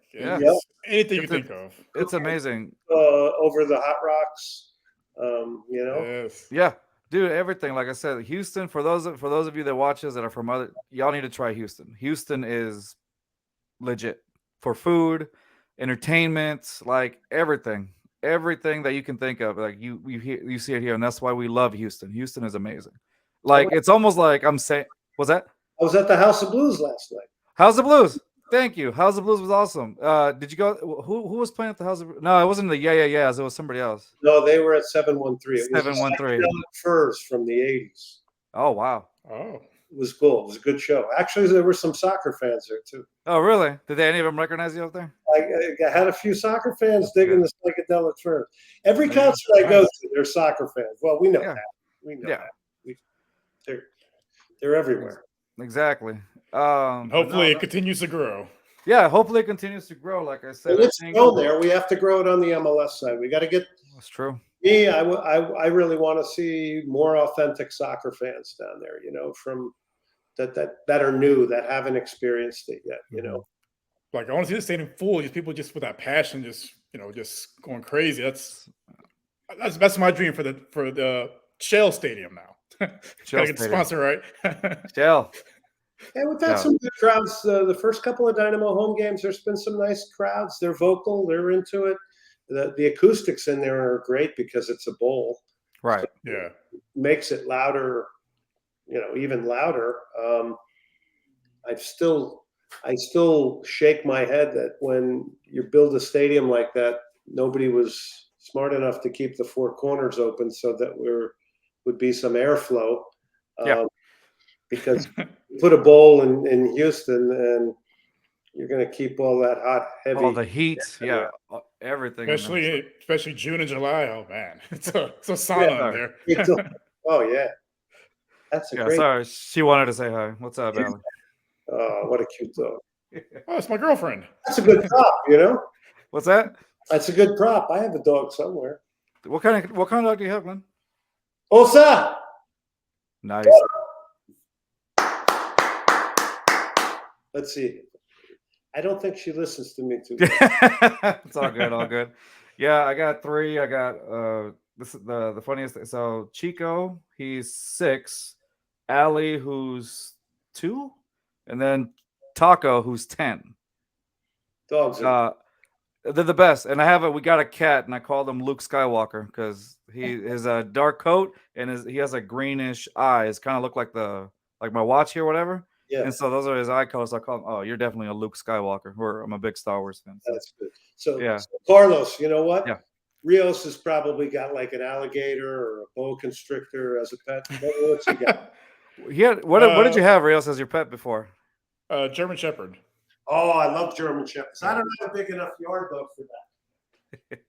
Speaker 2: anything you think of.
Speaker 1: It's amazing.
Speaker 3: Over the Hot Rocks,
Speaker 2: Yes.
Speaker 1: Yeah, dude, everything. Like I said, Houston. For those of you that watch us that are from y'all need to try Houston. Houston is legit for food, entertainment, like everything that you can think of. Like you see it here, and that's why we love Houston. Houston is amazing. Like it's almost like I'm saying, what's that?
Speaker 3: I was at the House of Blues last night.
Speaker 1: House of Blues. Thank you. House of Blues was awesome. Did you go? Who was playing at the House of? No, it wasn't the Yeahs. It was somebody else.
Speaker 3: No, they were at 713.
Speaker 1: 713.
Speaker 3: Furs from the 80s.
Speaker 1: Oh wow.
Speaker 2: Oh.
Speaker 3: It was cool. It was a good show. Actually, there were some soccer fans there too.
Speaker 1: Oh really? Did any of them recognize you up there?
Speaker 3: I had a few soccer fans digging the psychedelic furs. Every concert I go to, they're soccer fans. Well, we know that. We know that. They're everywhere.
Speaker 1: Exactly.
Speaker 2: Hopefully it continues to grow.
Speaker 1: Yeah, hopefully it continues to grow. Like I said,
Speaker 3: it's grown there. We have to grow it on the MLS side. We got to get.
Speaker 1: That's true.
Speaker 3: Me, I really want to see more authentic soccer fans down there. From that are new, that haven't experienced it yet.
Speaker 2: Like I want to see the stadium full. Just people just with that passion, just going crazy. That's my dream for the Shell Stadium now. Gotta get the sponsor right.
Speaker 1: Shell.
Speaker 3: Yeah, we've had some good crowds. The first couple of Dynamo home games, there's been some nice crowds. They're vocal. They're into it. The acoustics in there are great because it's a bowl.
Speaker 1: Right.
Speaker 3: So makes it louder, even louder. I still shake my head that when you build a stadium like that, nobody was smart enough to keep the four corners open so that would be some airflow. Because you put a bowl in Houston and you're going to keep all that hot, heavy.
Speaker 1: All the heat, everything.
Speaker 2: Especially June and July. Oh man, it's a sauna in
Speaker 3: there. Oh yeah, that's a great.
Speaker 1: Sorry, she wanted to say hi. What's up, Allie?
Speaker 3: Oh, what a cute dog.
Speaker 2: Oh, it's my girlfriend.
Speaker 3: That's a good prop,
Speaker 1: What's that?
Speaker 3: That's a good prop. I have a dog somewhere.
Speaker 1: What kind of dog do you have, Glenn?
Speaker 3: Osa.
Speaker 1: Nice.
Speaker 3: Let's see. I don't think she listens to me too
Speaker 1: much. It's all good, all good. Yeah, I got 3. I got this is the funniest thing. So Chico, he's 6. Allie, who's 2, and then Taco, who's 10.
Speaker 3: Dogs are
Speaker 1: They're the best. And we got a cat, and I called him Luke Skywalker because his dark coat and he has a greenish eyes, kind of look like my watch here, or whatever.
Speaker 3: yeah.
Speaker 1: And so those are his eye colors. So I call him, oh, you're definitely a Luke Skywalker. I'm a big Star Wars fan. So.
Speaker 3: That's good. So,
Speaker 1: yeah.
Speaker 3: So Carlos, you know what?
Speaker 1: Yeah.
Speaker 3: Rios has probably got like an alligator or a boa constrictor as a pet. What's he got?
Speaker 1: What did you have, Rios, as your pet before?
Speaker 2: German Shepherd.
Speaker 3: Oh, I love German Shepherds. I don't have a big enough yard though for
Speaker 1: that.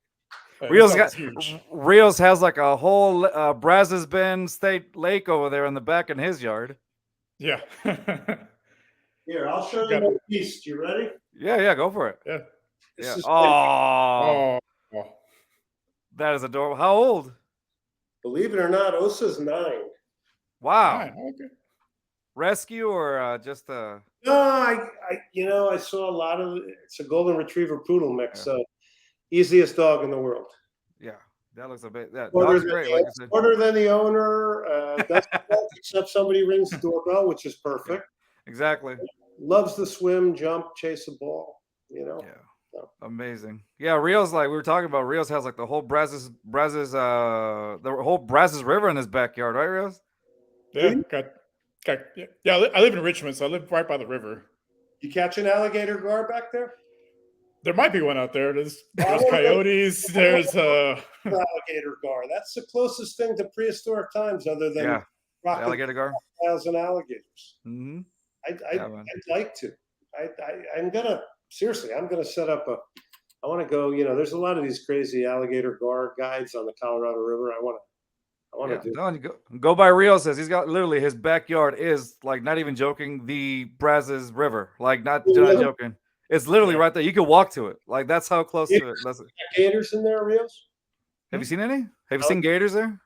Speaker 1: Rios has like a whole Brazos Bend State Lake over there in the back in his yard.
Speaker 2: Yeah.
Speaker 3: Here, I'll show you my beast. You ready?
Speaker 1: Yeah, go for it.
Speaker 2: Yeah.
Speaker 1: Oh, that is adorable. How old?
Speaker 3: Believe it or not, Osa's 9.
Speaker 1: Wow.
Speaker 2: 9. Okay.
Speaker 1: Rescue or just a?
Speaker 3: No, I saw a lot of. It's a golden retriever poodle mix. So easiest dog in the world.
Speaker 1: Yeah, that looks a bit. That dog's great. Like I said.
Speaker 3: Shorter than the owner. Except somebody rings the doorbell, which is perfect.
Speaker 1: Yeah, exactly.
Speaker 3: Loves to swim, jump, chase a ball. You know.
Speaker 1: Yeah. So. Amazing. Yeah, Rios, like we were talking about, Rios has like the whole Brazos River in his backyard, right, Rios?
Speaker 2: Yeah, I live in Richmond, so I live right by the river.
Speaker 3: You catch an alligator gar back there?
Speaker 2: There might be one out there. There's coyotes. There's
Speaker 3: alligator gar. That's the closest thing to prehistoric times, other than
Speaker 1: alligator gar.
Speaker 3: 1,000 alligators.
Speaker 1: Mm-hmm.
Speaker 3: I'd like to. I'm gonna set up I want to go. There's a lot of these crazy alligator gar guides on the Colorado River. I want to do.
Speaker 1: No, go by Rios. Says he's got literally his backyard is like, not even joking, the Brazos River. Like not joking. It's literally right there. You can walk to it. Like that's how close to it.
Speaker 3: Gators in there, Rios?
Speaker 1: Have you seen any? Have you seen gators there?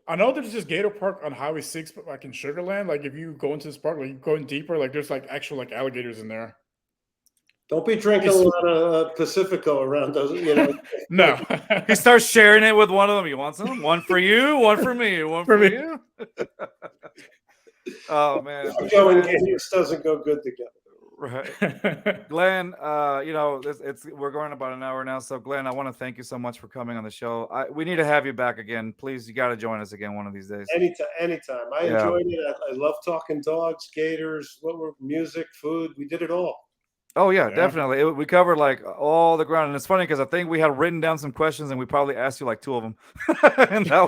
Speaker 2: I know there's just Gator Park on Highway 6, but like in Sugar Land, like if you go into this park, like you go in deeper, like there's like actual like alligators in there.
Speaker 3: Don't be drinking a lot of Pacifico around those.
Speaker 2: No.
Speaker 1: He starts sharing it with one of them. You want some? One for you, one for me, one for you. Oh man,
Speaker 3: Joe and gators doesn't go good together.
Speaker 1: Right. Glenn, we're going about an hour now. So Glenn, I want to thank you so much for coming on the show. We need to have you back again. Please, you got to join us again one of these days.
Speaker 3: Anytime. I enjoyed it. I love talking dogs, gators, music, food. We did it all.
Speaker 1: Oh yeah. Definitely. We covered like all the ground, and it's funny because I think we had written down some questions, and we probably asked you like 2 of them, and that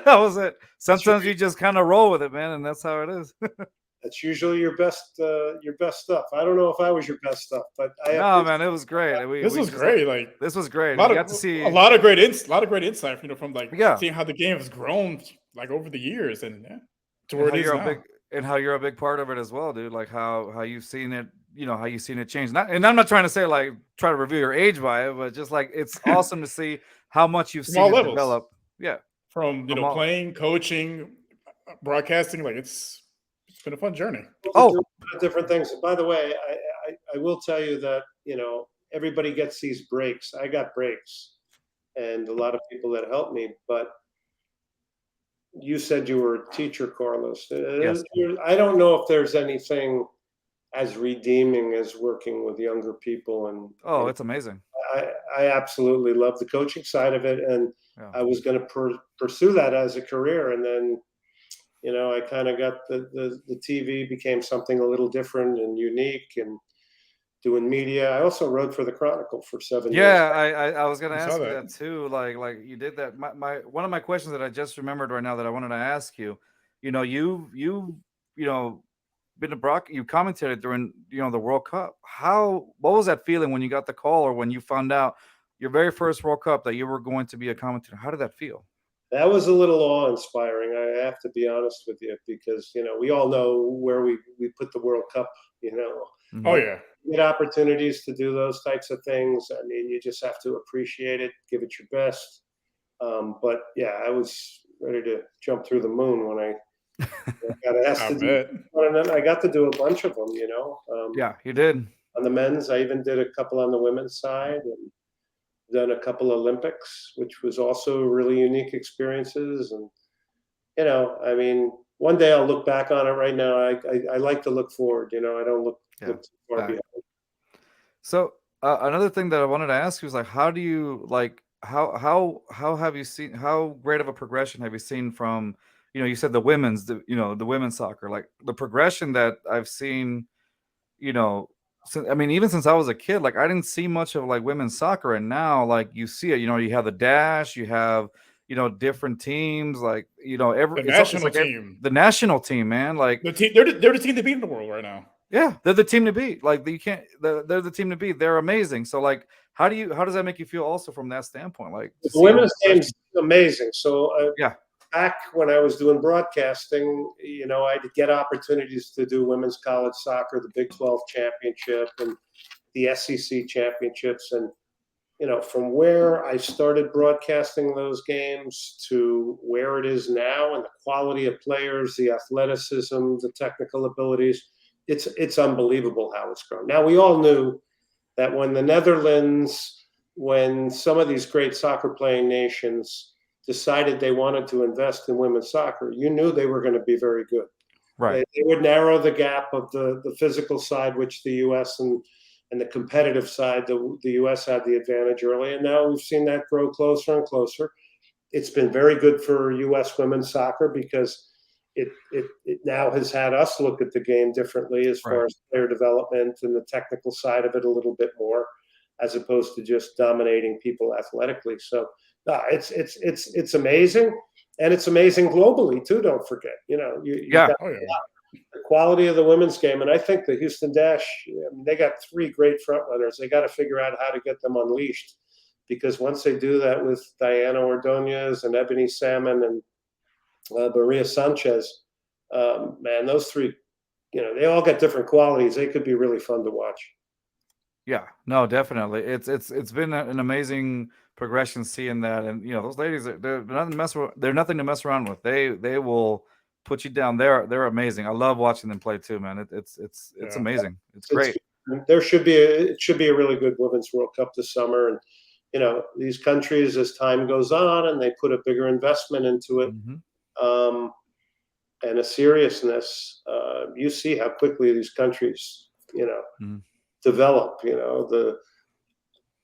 Speaker 1: was it. Sometimes you just kind of roll with it, man, and that's how it is.
Speaker 3: That's usually your best stuff. I don't know if I was your best stuff, but
Speaker 1: man, it was great.
Speaker 2: This was great.
Speaker 1: This was great.
Speaker 2: We got to see a lot of great insight, from like seeing how the game has grown like over the years and to where it is now.
Speaker 1: And how you're a big part of it as well, dude. Like how you've seen it, how you've seen it change. And I'm not trying to say like try to review your age by it, but just like it's awesome to see how much you've seen it develop. Yeah,
Speaker 2: from playing, coaching, broadcasting. Like it's been a fun journey.
Speaker 3: Different things. And by the way, I will tell you that everybody gets these breaks. I got breaks, and a lot of people that helped me, but. You said you were a teacher, Carlos.
Speaker 1: Yes.
Speaker 3: I don't know if there's anything as redeeming as working with younger people. And
Speaker 1: it's amazing.
Speaker 3: I absolutely love the coaching side of it, and I was going to pursue that as a career. And then, I kind of got the TV became something a little different and unique, and doing media. I also wrote for the Chronicle for 7 years.
Speaker 1: Yeah, I was going to ask you that too. Like you did that. One of my questions that I just remembered right now that I wanted to ask you. You been you commentated during the World Cup. What was that feeling when you got the call, or when you found out your very first World Cup that you were going to be a commentator? How did that feel?
Speaker 3: That was a little awe-inspiring. I have to be honest with you, because we all know where we put the World Cup.
Speaker 1: Mm-hmm.
Speaker 2: Oh yeah.
Speaker 3: You get opportunities to do those types of things. I mean, you just have to appreciate it, give it your best. But yeah, I was ready to jump through the moon when I got asked to do it. And then I got to do a bunch of them,
Speaker 1: Yeah, you did.
Speaker 3: On the men's, I even did a couple on the women's side, and done a couple Olympics, which was also really unique experiences. And, I mean, one day I'll look back on it. Right now, I like to look forward. I don't look too far behind.
Speaker 1: So another thing that I wanted to ask you is like, how do you like how have you seen how great of a progression have you seen from you said the women's soccer, like the progression that I've seen, you know since, I mean, even since I was a kid, like I didn't see much of like women's soccer, and now like you see it. You have the dash, you have different teams, like
Speaker 2: The
Speaker 1: it's
Speaker 2: national
Speaker 1: like
Speaker 2: team,
Speaker 1: the national team, man, like
Speaker 2: the team, they're the team to beat in the world right now.
Speaker 1: yeah, they're the team to beat. Like you can't. They're the team to beat. They're amazing. So like, how does that make you feel also from that standpoint? Like to
Speaker 3: The
Speaker 1: see all the
Speaker 3: women's game's amazing. So
Speaker 1: yeah,
Speaker 3: back when I was doing broadcasting, I'd get opportunities to do women's college soccer, the Big 12 championship and the SEC championships. And, from where I started broadcasting those games to where it is now, and the quality of players, the athleticism, the technical abilities, it's unbelievable how it's grown. Now, we all knew that when the Netherlands, when some of these great soccer playing nations decided they wanted to invest in women's soccer, you knew they were going to be very good.
Speaker 1: right,
Speaker 3: They would narrow the gap of the physical side, which the U.S. and the competitive side, the U.S. had the advantage early. And now we've seen that grow closer and closer. It's been very good for U.S. women's soccer because it now has had us look at the game differently as far as player development and the technical side of it a little bit more, as opposed to just dominating people athletically. So it's amazing, and it's amazing globally too. Don't forget, you got the quality of the women's game, and I think the Houston Dash, they got 3 great front runners. They got to figure out how to get them unleashed, because once they do that with Diana Ordonez and Ebony Salmon and Maria Sanchez, man, those 3, they all got different qualities. They could be really fun to watch.
Speaker 1: yeah, no, definitely. It's been an amazing progression seeing that, and those ladies, they're nothing to they're nothing to mess around with. They will put you down. They're amazing. I love watching them play too, man. It's amazing. It's great.
Speaker 3: It should be a really good Women's World Cup this summer, and these countries, as time goes on and they put a bigger investment into it, and a seriousness, you see how quickly these countries develop. The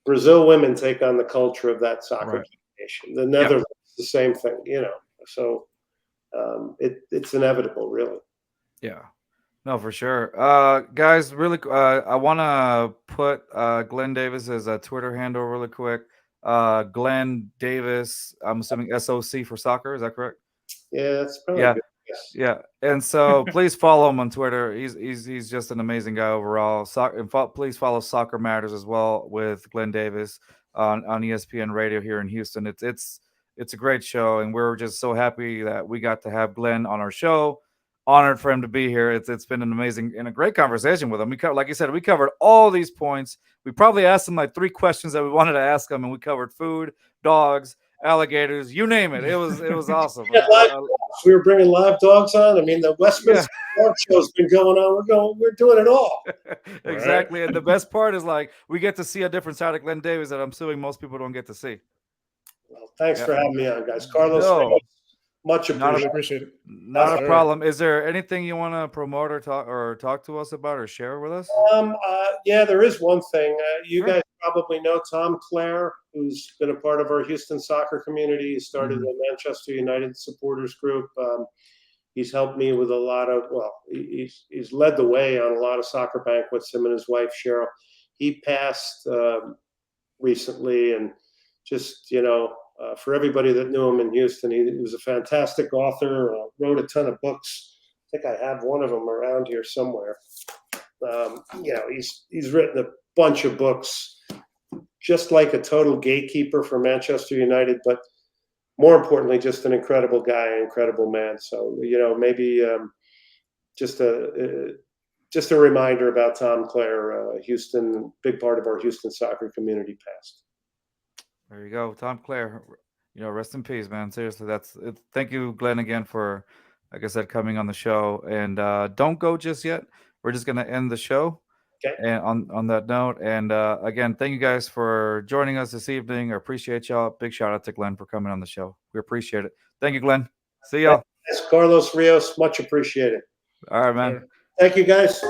Speaker 3: Brazil women take on the culture of that soccer nation. The Netherlands, the same thing. So it's inevitable, really.
Speaker 1: Yeah. No, for sure. Guys, really, I want to put Glenn Davis's Twitter handle really quick. Glenn Davis, I'm assuming SOC for soccer. Is that correct?
Speaker 3: Yeah, that's probably good. Yes.
Speaker 1: Yeah. And so please follow him on Twitter. He's just an amazing guy overall. Please follow Soccer Matters as well with Glenn Davis on ESPN Radio here in Houston. It's a great show, and we're just so happy that we got to have Glenn on our show. Honored for him to be here. It's been an amazing and a great conversation with him. Like you said, we covered all these points. We probably asked him like 3 questions that we wanted to ask him, and we covered food, dogs, alligators, you name it. It was awesome.
Speaker 3: We were bringing live dogs on. I mean, the Westminster Dog Show's been going on. We're doing it all.
Speaker 1: Exactly. And the best part is like we get to see a different side of Glenn Davis that I'm assuming most people don't get to see.
Speaker 3: Well, thanks for having me on, guys. Carlos, much appreciated.
Speaker 1: Not a problem. Is there anything you want to promote or talk to us about or share with us?
Speaker 3: Yeah, there is one thing. You guys probably know Tom Clare, who's been a part of our Houston soccer community. He started the Manchester United supporters group. He's helped me with a lot of, he's led the way on a lot of soccer banquets, him and his wife, Cheryl. He passed recently, and just, for everybody that knew him in Houston, he was a fantastic author, wrote a ton of books. I think I have one of them around here somewhere. He's written a bunch of books, just like a total gatekeeper for Manchester United, but more importantly, just an incredible guy, an incredible man. So, maybe just a reminder about Tom Clare, Houston, big part of our Houston soccer community past.
Speaker 1: There you go, Tom Clare. Rest in peace, man. Seriously, that's it. Thank you, Glenn, again for, like I said, coming on the show. And don't go just yet. We're just gonna end the show.
Speaker 3: Okay.
Speaker 1: And on that note, and again, thank you guys for joining us this evening. I appreciate y'all. Big shout out to Glenn for coming on the show. We appreciate it. Thank you, Glenn. See y'all.
Speaker 3: Carlos Rios, much appreciated.
Speaker 1: All right, man.
Speaker 2: Sure.
Speaker 3: Thank you, guys.